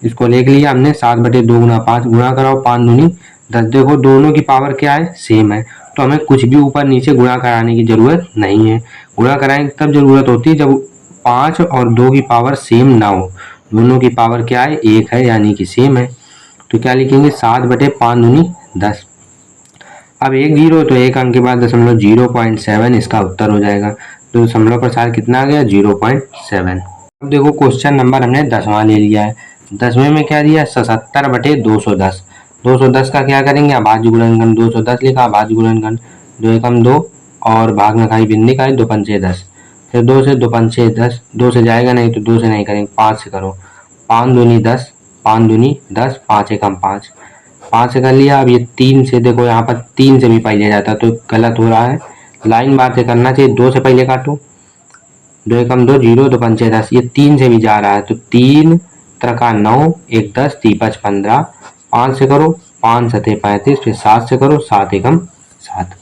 इसको लिख लिया हमने 7/2 गुणा 5, गुणा कराओ 5 दूनी 10। देखो दोनों की पावर क्या है सेम है, तो हमें कुछ भी ऊपर नीचे गुणा कराने की जरूरत नहीं है। गुणा कराएंगे तब जरूरत होती है जब 5 और 2 की पावर सेम ना हो, दोनों की पावर क्या है 1 है यानी कि सेम है। तो क्या लिखेंगे 7/5 दूनी 10। अब एक जीरो तो एक अंक के बाद दशमलव 0.7 इसका उत्तर हो जाएगा। तो दशमलव प्रसार कितना आ गया 0.7। अब देखो क्वेश्चन नंबर हमने 10वां ले लिया है। 10वें में क्या दिया 77/210। 210 का क्या करेंगे अभाज्य गुणनखंड, 210 लिखा अभाज्य गुणनखंड, 2 एकम 2 और भाग में खाई बिंदी का 2 पंचे 10। फिर 2 से 2 पंचे 10, 2 से जाएगा नहीं तो 2 से नहीं करेंगे, 5 से करो, 5 दूनी 10, 5 दूनी 10, 5 एकम 5, 5 से कर लिया। अब ये 3 से देखो यहाँ पर 3 से भी पहले जाता तो गलत हो रहा है, लाइन बार से करना चाहिए, 2 से पहले काटो, 2 एकम 2 0, 2 पंचे 10, ये 3 से भी जा रहा है तो 3 3 9, 1 10, 3 5 15, 5 से करो 5 7 35, फिर 7 से करो 7 एकम 7।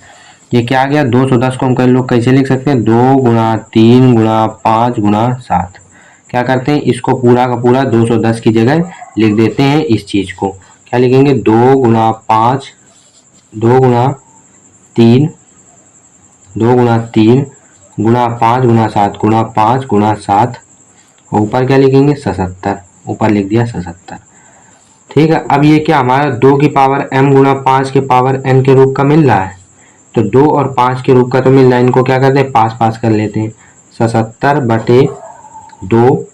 ये क्या आ गया 210 को हम कई लोग कैसे लिख सकते हैं 2 गुणा 3 गुणा 5 गुणा 7। क्या करते हैं इसको पूरा का पूरा 210 की जगह लिख देते हैं इस चीज को, क्या लिखेंगे 2 गुणा 5, 2 गुणा 3, 2 गुणा 3 गुणा 5 गुणा 7 गुणा 5 गुणा 7, ऊपर क्या लिखेंगे 77, ऊपर लिख दिया 77। ठीक है, अब ये क्या हमारा 2 की पावर m गुणा 5 के पावर n के रूप का मिल रहा है, तो 2 और 5 के रूप का तो मिल रहा है, इनको क्या करते हैं पास पास कर लेते हैं। 77/2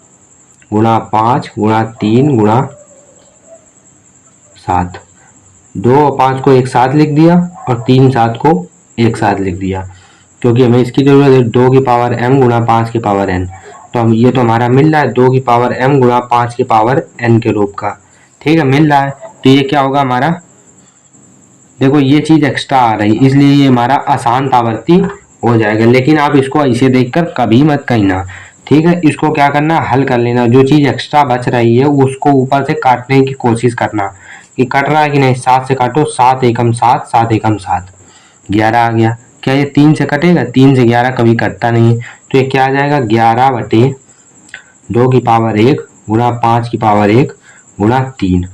गुणा 5 गुणा 3 गुणा 7, 2 और 5 को एक साथ लिख दिया और 3 7 को एक साथ लिख दिया, क्योंकि हमें इसकी जरूरत है 2 की पावर m गुणा 5 की पावर n। तो हम ये तो हमारा मिल रहा है 2 की पावर m गुणा 5 की पावर n के रूप का, ठीक है मिल रहा है। तो ये क्या होगा हमारा, देखो ये चीज एक्स्ट्रा आ रही, इसलिए ये हमारा अशांत आवर्ती हो जाएगा। लेकिन आप इसको ऐसे देखकर कभी मत कहना, ठीक है, इसको क्या करना हल कर लेना, जो चीज एक्स्ट्रा बच रही है उसको ऊपर से काटने की कोशिश करना कि कट रहा है कि नहीं। 7 से काटो, 7 एकम 7, 7 एकम 7, 11 आ गया। क्या ये 3 से कटेगा? 3 से 11 कभी कटता नहीं है, तो ये क्या आ जाएगा 11/2 की पावर 1 गुणा 5 की पावर 1 गुणा 3।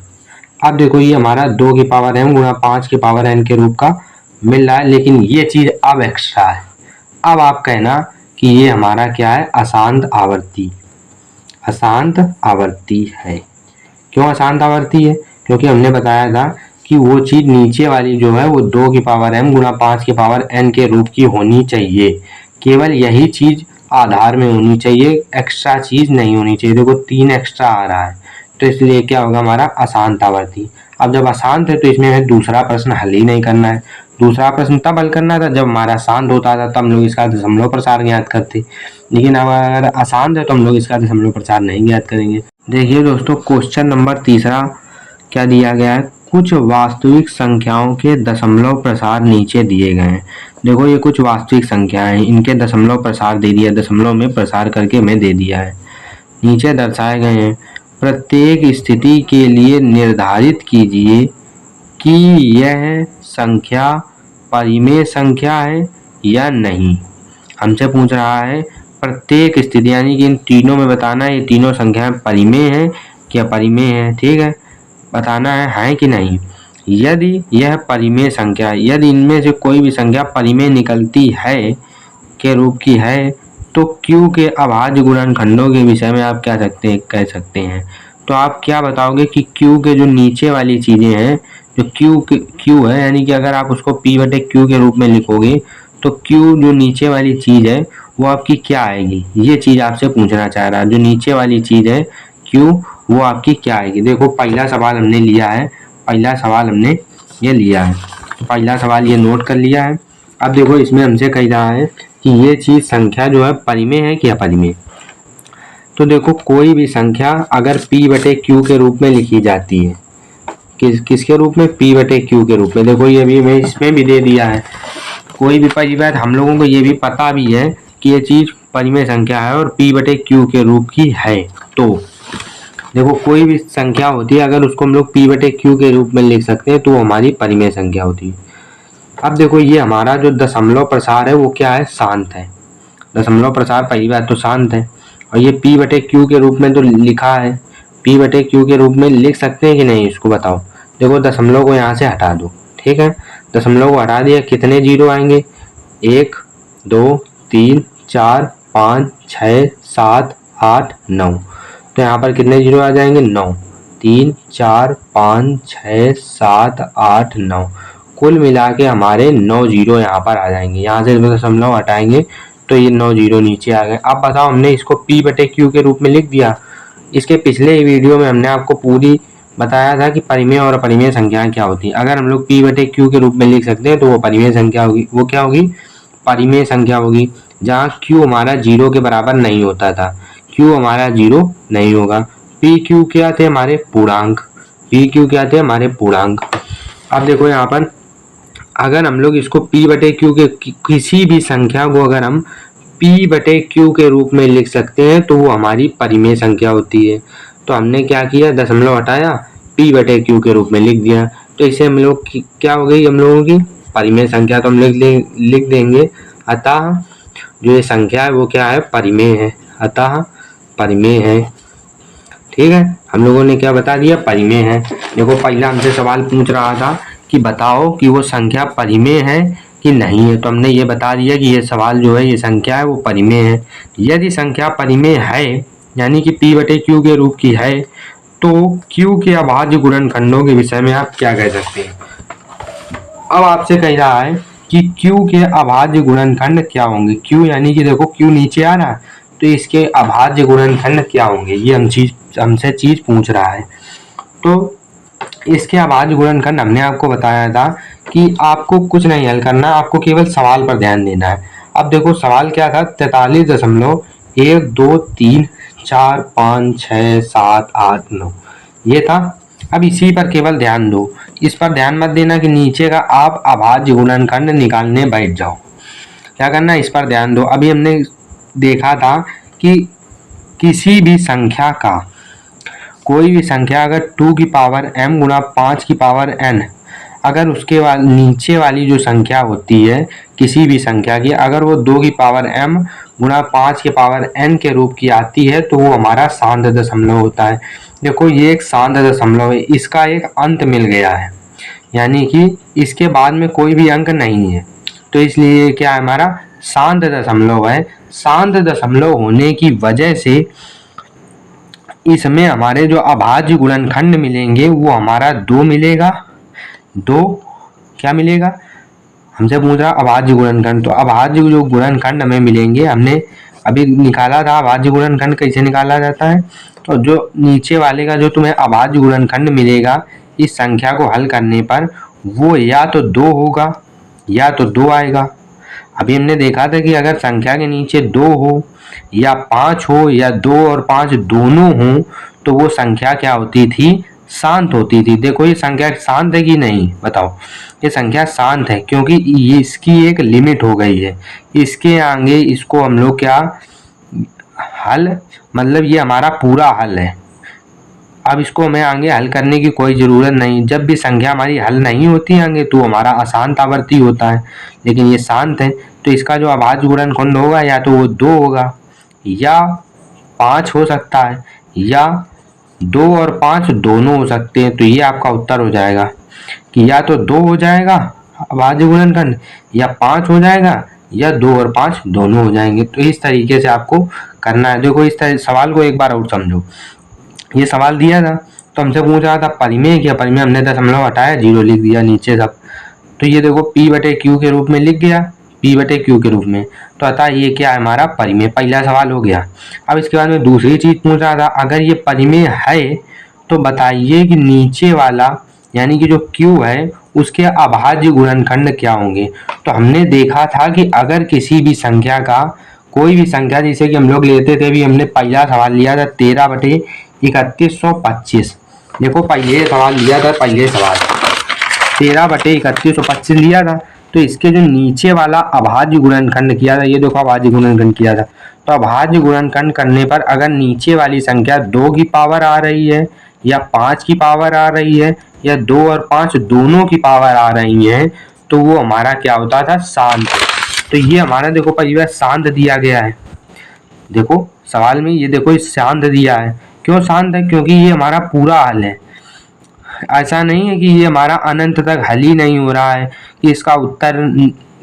अब देखो ये हमारा 2 की पावर m गुणा 5 की पावर n के रूप का मिल रहा है, लेकिन ये चीज अब एक्स्ट्रा है। अब आप कहना कि ये हमारा क्या है, अशांत आवर्ती, अशांत आवर्ती है। क्यों अशांत आवर्ती है? क्योंकि हमने बताया था कि वो चीज नीचे वाली जो है वो 2 की पावर m गुणा 5 की पावर n के रूप की होनी चाहिए, केवल यही चीज आधार में होनी चाहिए, एक्स्ट्रा चीज नहीं होनी चाहिए। देखो 3 एक्स्ट्रा आ रहा है, तो इसलिए क्या होगा हमारा अशांत आवर्ती। अब जब अशांत है तो इसमें हमें दूसरा प्रश्न हल ही नहीं करना है। दूसरा प्रश्न तब हल करना था जब हमारा शांत होता था, तब हम लोग इसका दशमलव प्रसार ज्ञात करते, लेकिन अब अगर अशांत है तो हम लोग इसका दशमलव प्रसार नहीं ज्ञात करेंगे। देखिए दोस्तों क्वेश्चन नंबर 3 क्या दिया गया है, कुछ वास्तविक संख्याओं के दशमलव प्रसार नीचे दिए गए हैं। देखो ये कुछ वास्तविक संख्याएं हैं, इनके दशमलव प्रसार दे दिया, दशमलव में प्रसार करके हमें दे दिया है। नीचे दर्शाए गए हैं, प्रत्येक स्थिति के लिए निर्धारित कीजिए कि यह संख्या परिमेय संख्या है या नहीं। हमसे पूछ रहा है प्रत्येक स्थिति, यानी कि इन तीनों में बताना है ये तीनों संख्याएं परिमेय है क्या परिमेय है, ठीक है, बताना है कि नहीं। यदि यह परिमेय संख्या, यदि इनमें से कोई भी संख्या परिमेय निकलती है के रूप की है, तो Q के अभाज्य गुणनखंडों के विषय में आप क्या कह सकते हैं। तो आप क्या बताओगे कि Q के जो नीचे वाली चीजें हैं, जो Q है, यानी कि अगर आप उसको P/Q के रूप में लिखोगे तो Q जो नीचे वाली चीज है वो आपकी क्या आएगी, ये चीज आपसे पूछना चाह रहा है। जो नीचे वाली चीज है Q वो आपकी क्या आएगी। देखो पहला सवाल हमने लिया है, पहला सवाल हमने ये लिया है, तो पहला सवाल ये नोट कर लिया है। अब देखो इसमें हमसे कह रहा है कि ये चीज संख्या जो है परिमेय है कि अपरिमेय। तो देखो कोई भी संख्या अगर P/Q के रूप में लिखी जाती है, किसके रूप में, P/Q के रूप में। देखो ये भी मैं इसमें भी दे दिया है, कोई भी पहली बात हम लोगों को ये भी पता भी है कि ये चीज परिमेय संख्या है और P/Q के रूप की है। तो देखो कोई भी संख्या होती है अगर उसको हम लोग P/Q के रूप में लिख सकते हैं तो वो हमारी परिमेय संख्या होती है। अब देखो ये हमारा जो दशमलव प्रसार है वो क्या है, शांत है। दशमलव प्रसार पहली बात तो शांत है, और ये P/Q के रूप में तो लिखा है, P/Q के रूप में लिख सकते हैं कि नहीं इसको बताओ। देखो दशमलव को यहाँ से हटा दो, ठीक है, दशमलव को हटा दिया, कितने जीरो आएंगे, 1 2 3 4 5 6 7 8 9। तो यहाँ पर कितने जीरो आ जाएंगे, 9, 3 4 5 6 7 8 9, कुल मिला के हमारे 9 जीरो यहाँ पर आ जाएंगे। यहाँ से दशमलव हटाएंगे तो ये 9 जीरो नीचे आ गए। अब बताओ हमने इसको P/Q के रूप में लिख दिया। इसके पिछले वीडियो में हमने आपको पूरी बताया था कि परिमेय और अपरिमेय संख्याएं क्या होती हैं। अगर हम लोग P/Q के रूप में लिख सकते हैं तो वो परिमेय संख्या होगी। वो क्या होगी, परिमेय संख्या होगी, जहाँ Q हमारा जीरो के बराबर नहीं होता था, Q हमारा जीरो नहीं होगा। PQ क्या थे, हमारे पूर्णांक, PQ क्या थे, हमारे पूर्णांक। अब देखो यहाँ पर अगर हम लोग इसको P/Q के किसी भी संख्या को अगर हम P/Q के रूप में लिख सकते हैं तो वो हमारी परिमेय संख्या होती है। तो हमने क्या किया, दशमलव हटाया, P/Q के रूप में लिख दिया, तो इसे हम लोग क्या हो गई, हम लोगों की परिमेय संख्या। तो हम लिख देंगे अतः जो ये संख्या है वो क्या है, परिमेय है, अतः परिमेय है। ठीक है, हम लोगों ने क्या बता दिया, परिमेय है। देखो पहला हमसे सवाल पूछ रहा था कि बताओ कि वो संख्या परिमेय है कि नहीं है, तो हमने ये बता दिया कि ये सवाल जो है, ये संख्या है वो परिमेय है। यदि संख्या परिमेय है यानी कि P/Q के रूप की है तो Q के अभाज्य गुणनखंडों के विषय में आप क्या कह सकते हैं? अब आपसे कह रहा है कि Q के अभाज्य गुणनखंड क्या होंगे। Q यानी कि देखो Q नीचे आ रहा है, तो इसके अभाज्य गुणनखंड क्या होंगे, ये हमसे चीज पूछ रहा है। तो इसके अभाज्य गुणनखंड हमने आपको बताया था कि आपको कुछ नहीं हल करना, आपको केवल सवाल पर ध्यान देना है। अब देखो सवाल क्या था, 43.1 2 3 4 5 6 7 8 9 ये था। अब इसी पर केवल ध्यान दो, इस पर ध्यान मत देना कि नीचे का आप अभाज्य गुणनखंड निकालने बैठ जाओ। क्या करना है, इस पर ध्यान दो। अभी हमने देखा था कि किसी भी संख्या का, कोई भी संख्या अगर 2 की पावर m गुणा 5 की पावर n, अगर उसके नीचे वाली जो संख्या होती है किसी भी संख्या की, अगर वो 2 की पावर m गुणा 5 की पावर n के रूप की आती है तो वो हमारा शांत दशमलव होता है। देखो ये एक शांत दशमलव है, इसका एक अंत मिल गया है, यानी कि इसके बाद में कोई भी अंक नहीं है, तो इसलिए क्या है, हमारा शांत दशमलव है। शांत दशमलव होने की वजह से इसमें हमारे जो अभाज्य गुणनखंड मिलेंगे वो हमारा 2 मिलेगा। 2 क्या मिलेगा, हमसे पूछ रहा अभाज्य गुणनखंड, तो अभाज्य जो गुणनखंड हमें मिलेंगे, हमने अभी निकाला था अभाज्य गुणनखंड कैसे निकाला जाता है। तो जो नीचे वाले का जो तुम्हें अभाज्य गुणनखंड मिलेगा इस संख्या को हल करने पर, वो या तो 2 होगा या तो 2 आएगा। अभी हमने देखा था कि अगर संख्या के नीचे 2 हो या 5 हो या 2 और 5 दोनों हो तो वो संख्या क्या होती थी, शांत होती थी। देखो ये संख्या शांत है कि नहीं, बताओ। ये संख्या शांत है क्योंकि ये इसकी एक लिमिट हो गई है, इसके आगे इसको हम लोग क्या हल, मतलब ये हमारा पूरा हल है। अब इसको हमें आगे हल करने की कोई ज़रूरत नहीं। जब भी संख्या हमारी हल नहीं होती आगे तो हमारा अशांत आवर्ती होता है, लेकिन ये शांत है, तो इसका जो अभाज्य गुणनखंड होगा या तो वो 2 होगा या 5 हो सकता है, या 2 और 5 दोनों हो सकते हैं। तो ये आपका उत्तर हो जाएगा कि या तो 2 हो जाएगा अभाज्य गुणनखंड, या 5 हो जाएगा, या 2 और 5 दोनों हो जाएंगे। तो इस तरीके से आपको करना है। देखो इस तरह सवाल को एक बार और समझो। ये सवाल दिया था तो हमसे पूछ रहा था परिमेय क्या, परिमेय हमने दशमलव हटाया, 0 लिख दिया नीचे सब। तो ये देखो P/Q के रूप में लिख गया, P/Q के रूप में। तो अतः ये क्या है, हमारा परिमेय। पहला सवाल हो गया। अब इसके बाद में दूसरी चीज पूछ रहा था, अगर ये परिमेय है तो बताइए कि नीचे वाला यानी कि जो Q है उसके अभाज्य गुणनखंड क्या होंगे। तो हमने देखा था कि अगर किसी भी संख्या का, कोई भी संख्या, जैसे कि हम लोग लेते थे, भी हमने पहला सवाल लिया था 13/3125। देखो पहले सवाल लिया था, पहले सवाल 13/3125 लिया था, तो इसके जो नीचे वाला अभाज्य गुणनखंड किया था, ये देखो अभाज्य गुणनखंड किया था। तो अभाज्य गुणनखंड करने पर अगर नीचे वाली संख्या 2 की पावर आ रही है या 5 की पावर आ रही है या 2 और 5 दोनों की पावर आ रही है तो वो हमारा क्या होता था, शांत। तो ये हमारा देखो परिवार शांत दिया गया है। देखो सवाल में ये देखो इस शांत दिया है, क्यों शांत है, क्योंकि ये हमारा पूरा हल है। ऐसा नहीं है कि ये हमारा अनंत तक हल ही नहीं हो रहा है कि इसका उत्तर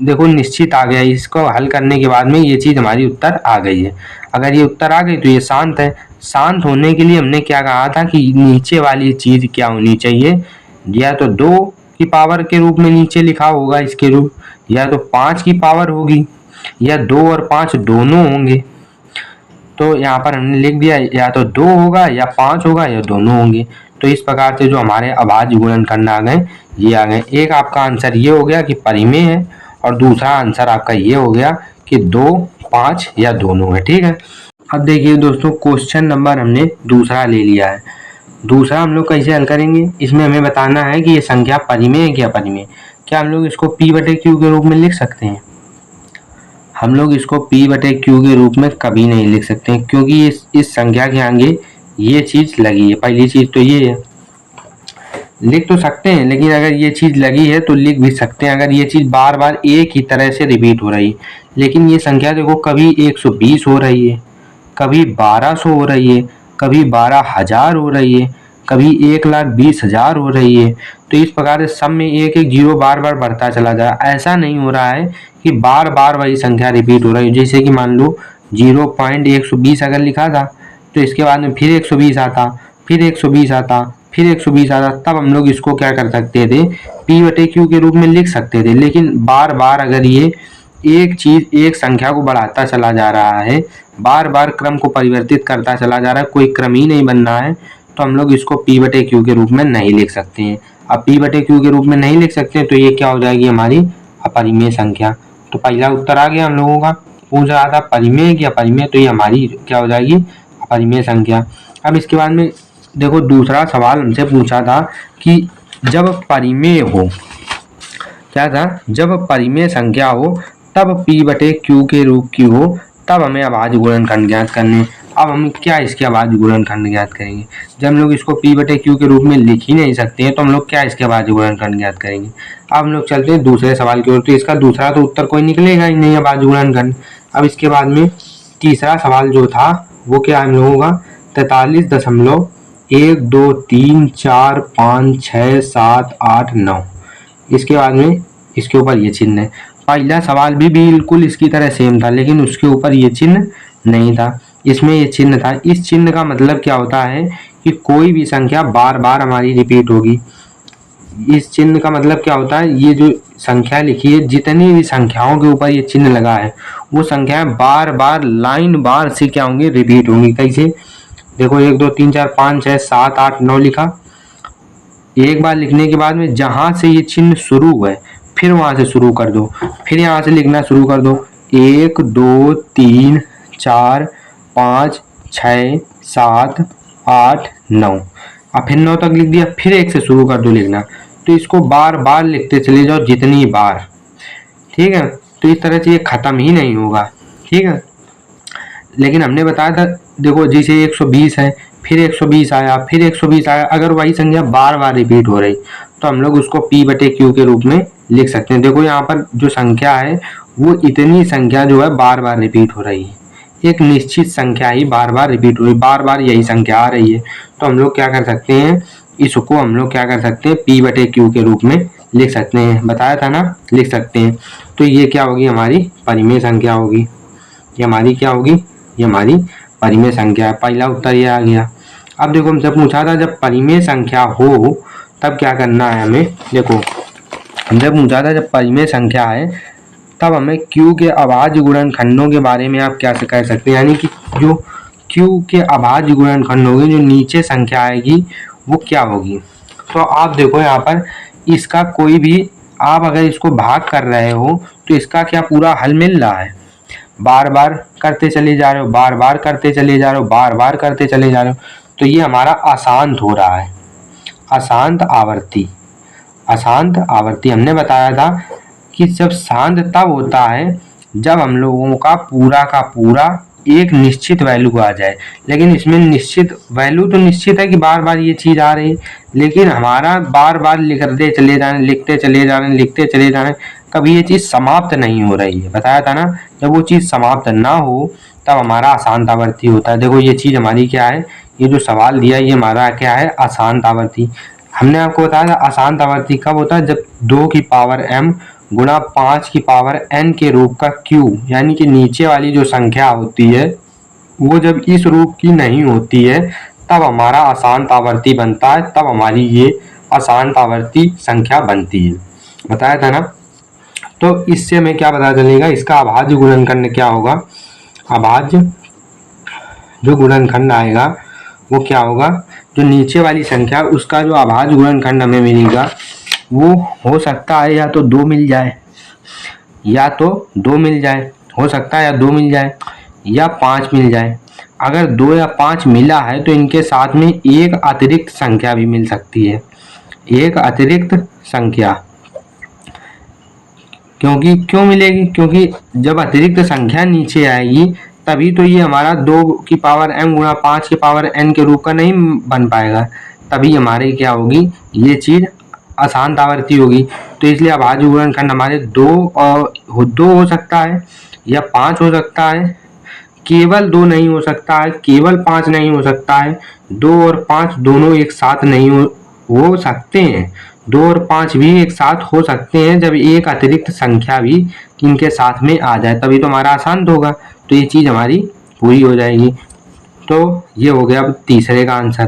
देखो निश्चित आ गया, इसको हल करने के बाद में ये चीज़ हमारी उत्तर आ गई है। अगर ये उत्तर आ गई तो ये शांत है। शांत होने के लिए हमने क्या कहा था कि नीचे वाली चीज़ क्या होनी चाहिए, या तो 2 की पावर के रूप में नीचे लिखा होगा इसके रूप, या तो 5 की पावर होगी, या 2 और 5 दोनों होंगे। तो यहाँ पर हमने लिख दिया या तो 2 होगा या 5 होगा या दोनों होंगे। तो इस प्रकार से जो हमारे अभाज्य गुणनखंड आ गए ये आ गए। एक आपका आंसर ये हो गया कि परिमेय है, और दूसरा आंसर आपका ये हो गया कि 2, 5 या दोनों है। ठीक है। अब देखिए दोस्तों, क्वेश्चन नंबर हमने दूसरा ले लिया है। दूसरा हम लोग कैसे हल करेंगे, इसमें हमें बताना है कि ये संख्या परिमेय है क्या परिमेय। क्या हम लोग इसको P/Q के रूप में लिख सकते हैं? हम लोग इसको P/Q के रूप में कभी नहीं लिख सकते हैं, क्योंकि इस संख्या के आगे ये चीज़ लगी है। पहली चीज़ तो ये है, लिख तो सकते हैं, लेकिन अगर ये चीज़ लगी है तो लिख भी सकते हैं अगर ये चीज़ बार बार एक ही तरह से रिपीट हो रही है। लेकिन ये संख्या देखो कभी 120 हो रही है, कभी 1200 हो रही है, कभी 12,000 हो रही है, कभी 1,20,000 हो रही है। तो इस प्रकार से सब में एक एक जीरो बार बार बढ़ता चला जा रहा है। ऐसा नहीं हो रहा है कि बार बार वही संख्या रिपीट हो रही है। जैसे कि मान लो 0.120 अगर लिखा था तो इसके बाद में फिर 120 आता, फिर 120 आता, फिर 120 आता, तब हम लोग इसको क्या कर सकते थे, P/Q के रूप में लिख सकते थे। लेकिन बार बार अगर ये एक संख्या को बढ़ाता चला जा रहा है, बार बार क्रम को परिवर्तित करता चला जा रहा है, कोई क्रम ही नहीं बन रहा है, तो हम लोग इसको P/Q के रूप में नहीं लिख सकते हैं। अब P/Q के रूप में नहीं लिख सकते हैं तो ये क्या हो जाएगी हमारी अपरिमेय संख्या। तो पहला उत्तर आ गया हम लोगों का। पूछ रहा था परिमेय की अपरिमेय, तो ये हमारी क्या हो जाएगी अपरिमेय संख्या। अब इसके बाद में देखो दूसरा सवाल हमसे पूछा था कि जब परिमेय हो, क्या था, जब परिमेय संख्या हो तब P/Q के रूप की हो, तब हमें अभाज्य गुणनखंड ज्ञात करने। अब हम क्या इसके अभाज्य गुणनखंड ज्ञात करेंगे, जब हम लोग इसको P/Q के रूप में लिख ही नहीं सकते हैं तो हम लोग क्या इसके अभाज्य गुणनखंड ज्ञात करेंगे। अब हम लोग चलते हैं दूसरे सवाल की ओर, तो इसका दूसरा तो उत्तर कोई निकलेगा ही नहीं अभाज्य गुणनखंड। अब इसके बाद में तीसरा सवाल जो था वो क्या हम लोगों का 43.1 2 3 4 5 6 7 8 9। इसके बाद में इसके ऊपर ये चिन्ह है। पहला सवाल भी बिल्कुल इसकी तरह सेम था, लेकिन उसके ऊपर ये चिन्ह नहीं था, इसमें ये चिन्ह था। इस चिन्ह का मतलब क्या होता है कि कोई भी संख्या बार बार हमारी रिपीट होगी। इस चिन्ह का मतलब क्या होता है, ये जो संख्या लिखी है, जितनी भी संख्याओं के ऊपर ये चिन्ह लगा है वो संख्याएं बार बार लाइन बार से क्या होंगी, रिपीट होंगी। कैसे, देखो 1 2 3 4 5 6 7 8 9 लिखा। एक बार लिखने के बाद में जहां से ये चिन्ह शुरू हुआ फिर वहां से शुरू कर दो, फिर यहाँ से लिखना शुरू कर दो। 1 2 3 4 5 6 7 8 9, अब फिर 9 तक लिख दिया, फिर 1 से शुरू कर दो लिखना। तो इसको बार बार लिखते चले जाओ जितनी बार, ठीक है। तो इस तरह से ये खत्म ही नहीं होगा, ठीक है। लेकिन हमने बताया था, देखो जैसे 120 है, फिर 120 आया, फिर 120 आया, अगर वही संख्या बार बार रिपीट हो रही तो हम लोग उसको P/Q के रूप में लिख सकते हैं। देखो यहाँ पर जो संख्या है वो इतनी संख्या जो है बार बार रिपीट हो रही है, एक निश्चित संख्या ही बार बार रिपीट हो रही, बार बार यही संख्या आ रही है, तो हम लोग क्या कर सकते हैं, इसको हम लोग क्या कर सकते हैं P/Q के रूप में लिख सकते हैं। बताया था ना, लिख सकते हैं। तो ये क्या होगी, हमारी परिमेय संख्या होगी। ये हमारी क्या होगी, ये हमारी परिमेय संख्या है। पहला उत्तर ये आ गया। अब देखो हमसे पूछा था जब परिमेय संख्या हो तब क्या करना है हमें। देखो हमसे पूछा था जब परिमेय संख्या है तब हमें Q के अभाज्य गुणनखंडों के बारे में आप क्या कह सकते हैं, यानी कि जो Q के अभाज्य गुणनखंड होंगे, जो नीचे संख्या आएगी वो क्या होगी। तो आप देखो यहाँ पर इसका कोई भी, आप अगर इसको भाग कर रहे हो तो इसका क्या पूरा हल मिल रहा है, बार बार करते चले जा रहे हो, बार बार करते चले जा रहे हो, बार बार करते चले जा रहे हो, तो ये हमारा अशांत हो रहा है, अशांत आवर्ती। अशांत आवर्ती हमने बताया था कि जब शांत तब होता है जब हम लोगों का पूरा एक निश्चित वैल्यू आ जाए। लेकिन इसमें निश्चित वैल्यू तो निश्चित है कि बार बार ये चीज आ रही है, लेकिन हमारा बार बार लिखते चले जा रहे, लिखते चले जा रहे, लिखते चले जा रहे, कभी ये चीज समाप्त नहीं हो रही है। बताया था ना, जब वो चीज समाप्त ना हो तब हमारा अशांत आवर्ती होता है। देखो ये चीज हमारी क्या है, ये जो सवाल दिया ये हमारा क्या है, अशांत आवर्ती। हमने आपको बताया था अशांत आवर्ती कब होता है, जब 2 की पावर m गुणा 5 की पावर n के रूप का q, यानी कि नीचे वाली जो संख्या होती है वो जब इस रूप की नहीं होती है तब हमारा अशांत आवर्ती बनता है, तब हमारी ये अशांत आवर्ती संख्या बनती है। बताया था ना। तो इससे हमें क्या पता चलेगा, इसका अभाज्य गुणनखंड क्या होगा। अभाज्य जो गुणनखंड आएगा वो क्या होगा, जो नीचे वाली संख्या उसका जो अभाज्य गुणनखंड हमें मिलेगा वो हो सकता है या तो 2 मिल जाए, या तो 2 मिल जाए, हो सकता है या 2 मिल जाए या 5 मिल जाए। अगर 2 या 5 मिला है तो इनके साथ में एक अतिरिक्त संख्या भी मिल सकती है, एक अतिरिक्त संख्या। क्योंकि क्यों मिलेगी, क्योंकि जब अतिरिक्त संख्या नीचे आएगी तभी तो ये हमारा 2 की पावर m गुणा 5 की पावर n के रूप का नहीं बन पाएगा, तभी हमारे क्या होगी, ये चीज अशांत आवर्ती होगी। तो इसलिए अभाज्य गुणनखंड हमारे 2 हो सकता है या 5 हो सकता है, केवल 2 नहीं हो सकता है, केवल 5 नहीं हो सकता है, 2 और 5 दोनों एक साथ नहीं हो सकते हैं, 2 और 5 भी एक साथ हो सकते हैं जब एक अतिरिक्त संख्या भी इनके साथ में आ जाए, तभी तो हमारा अशांत होगा। तो ये चीज हमारी पूरी हो जाएगी। तो ये हो गया अब तीसरे का आंसर।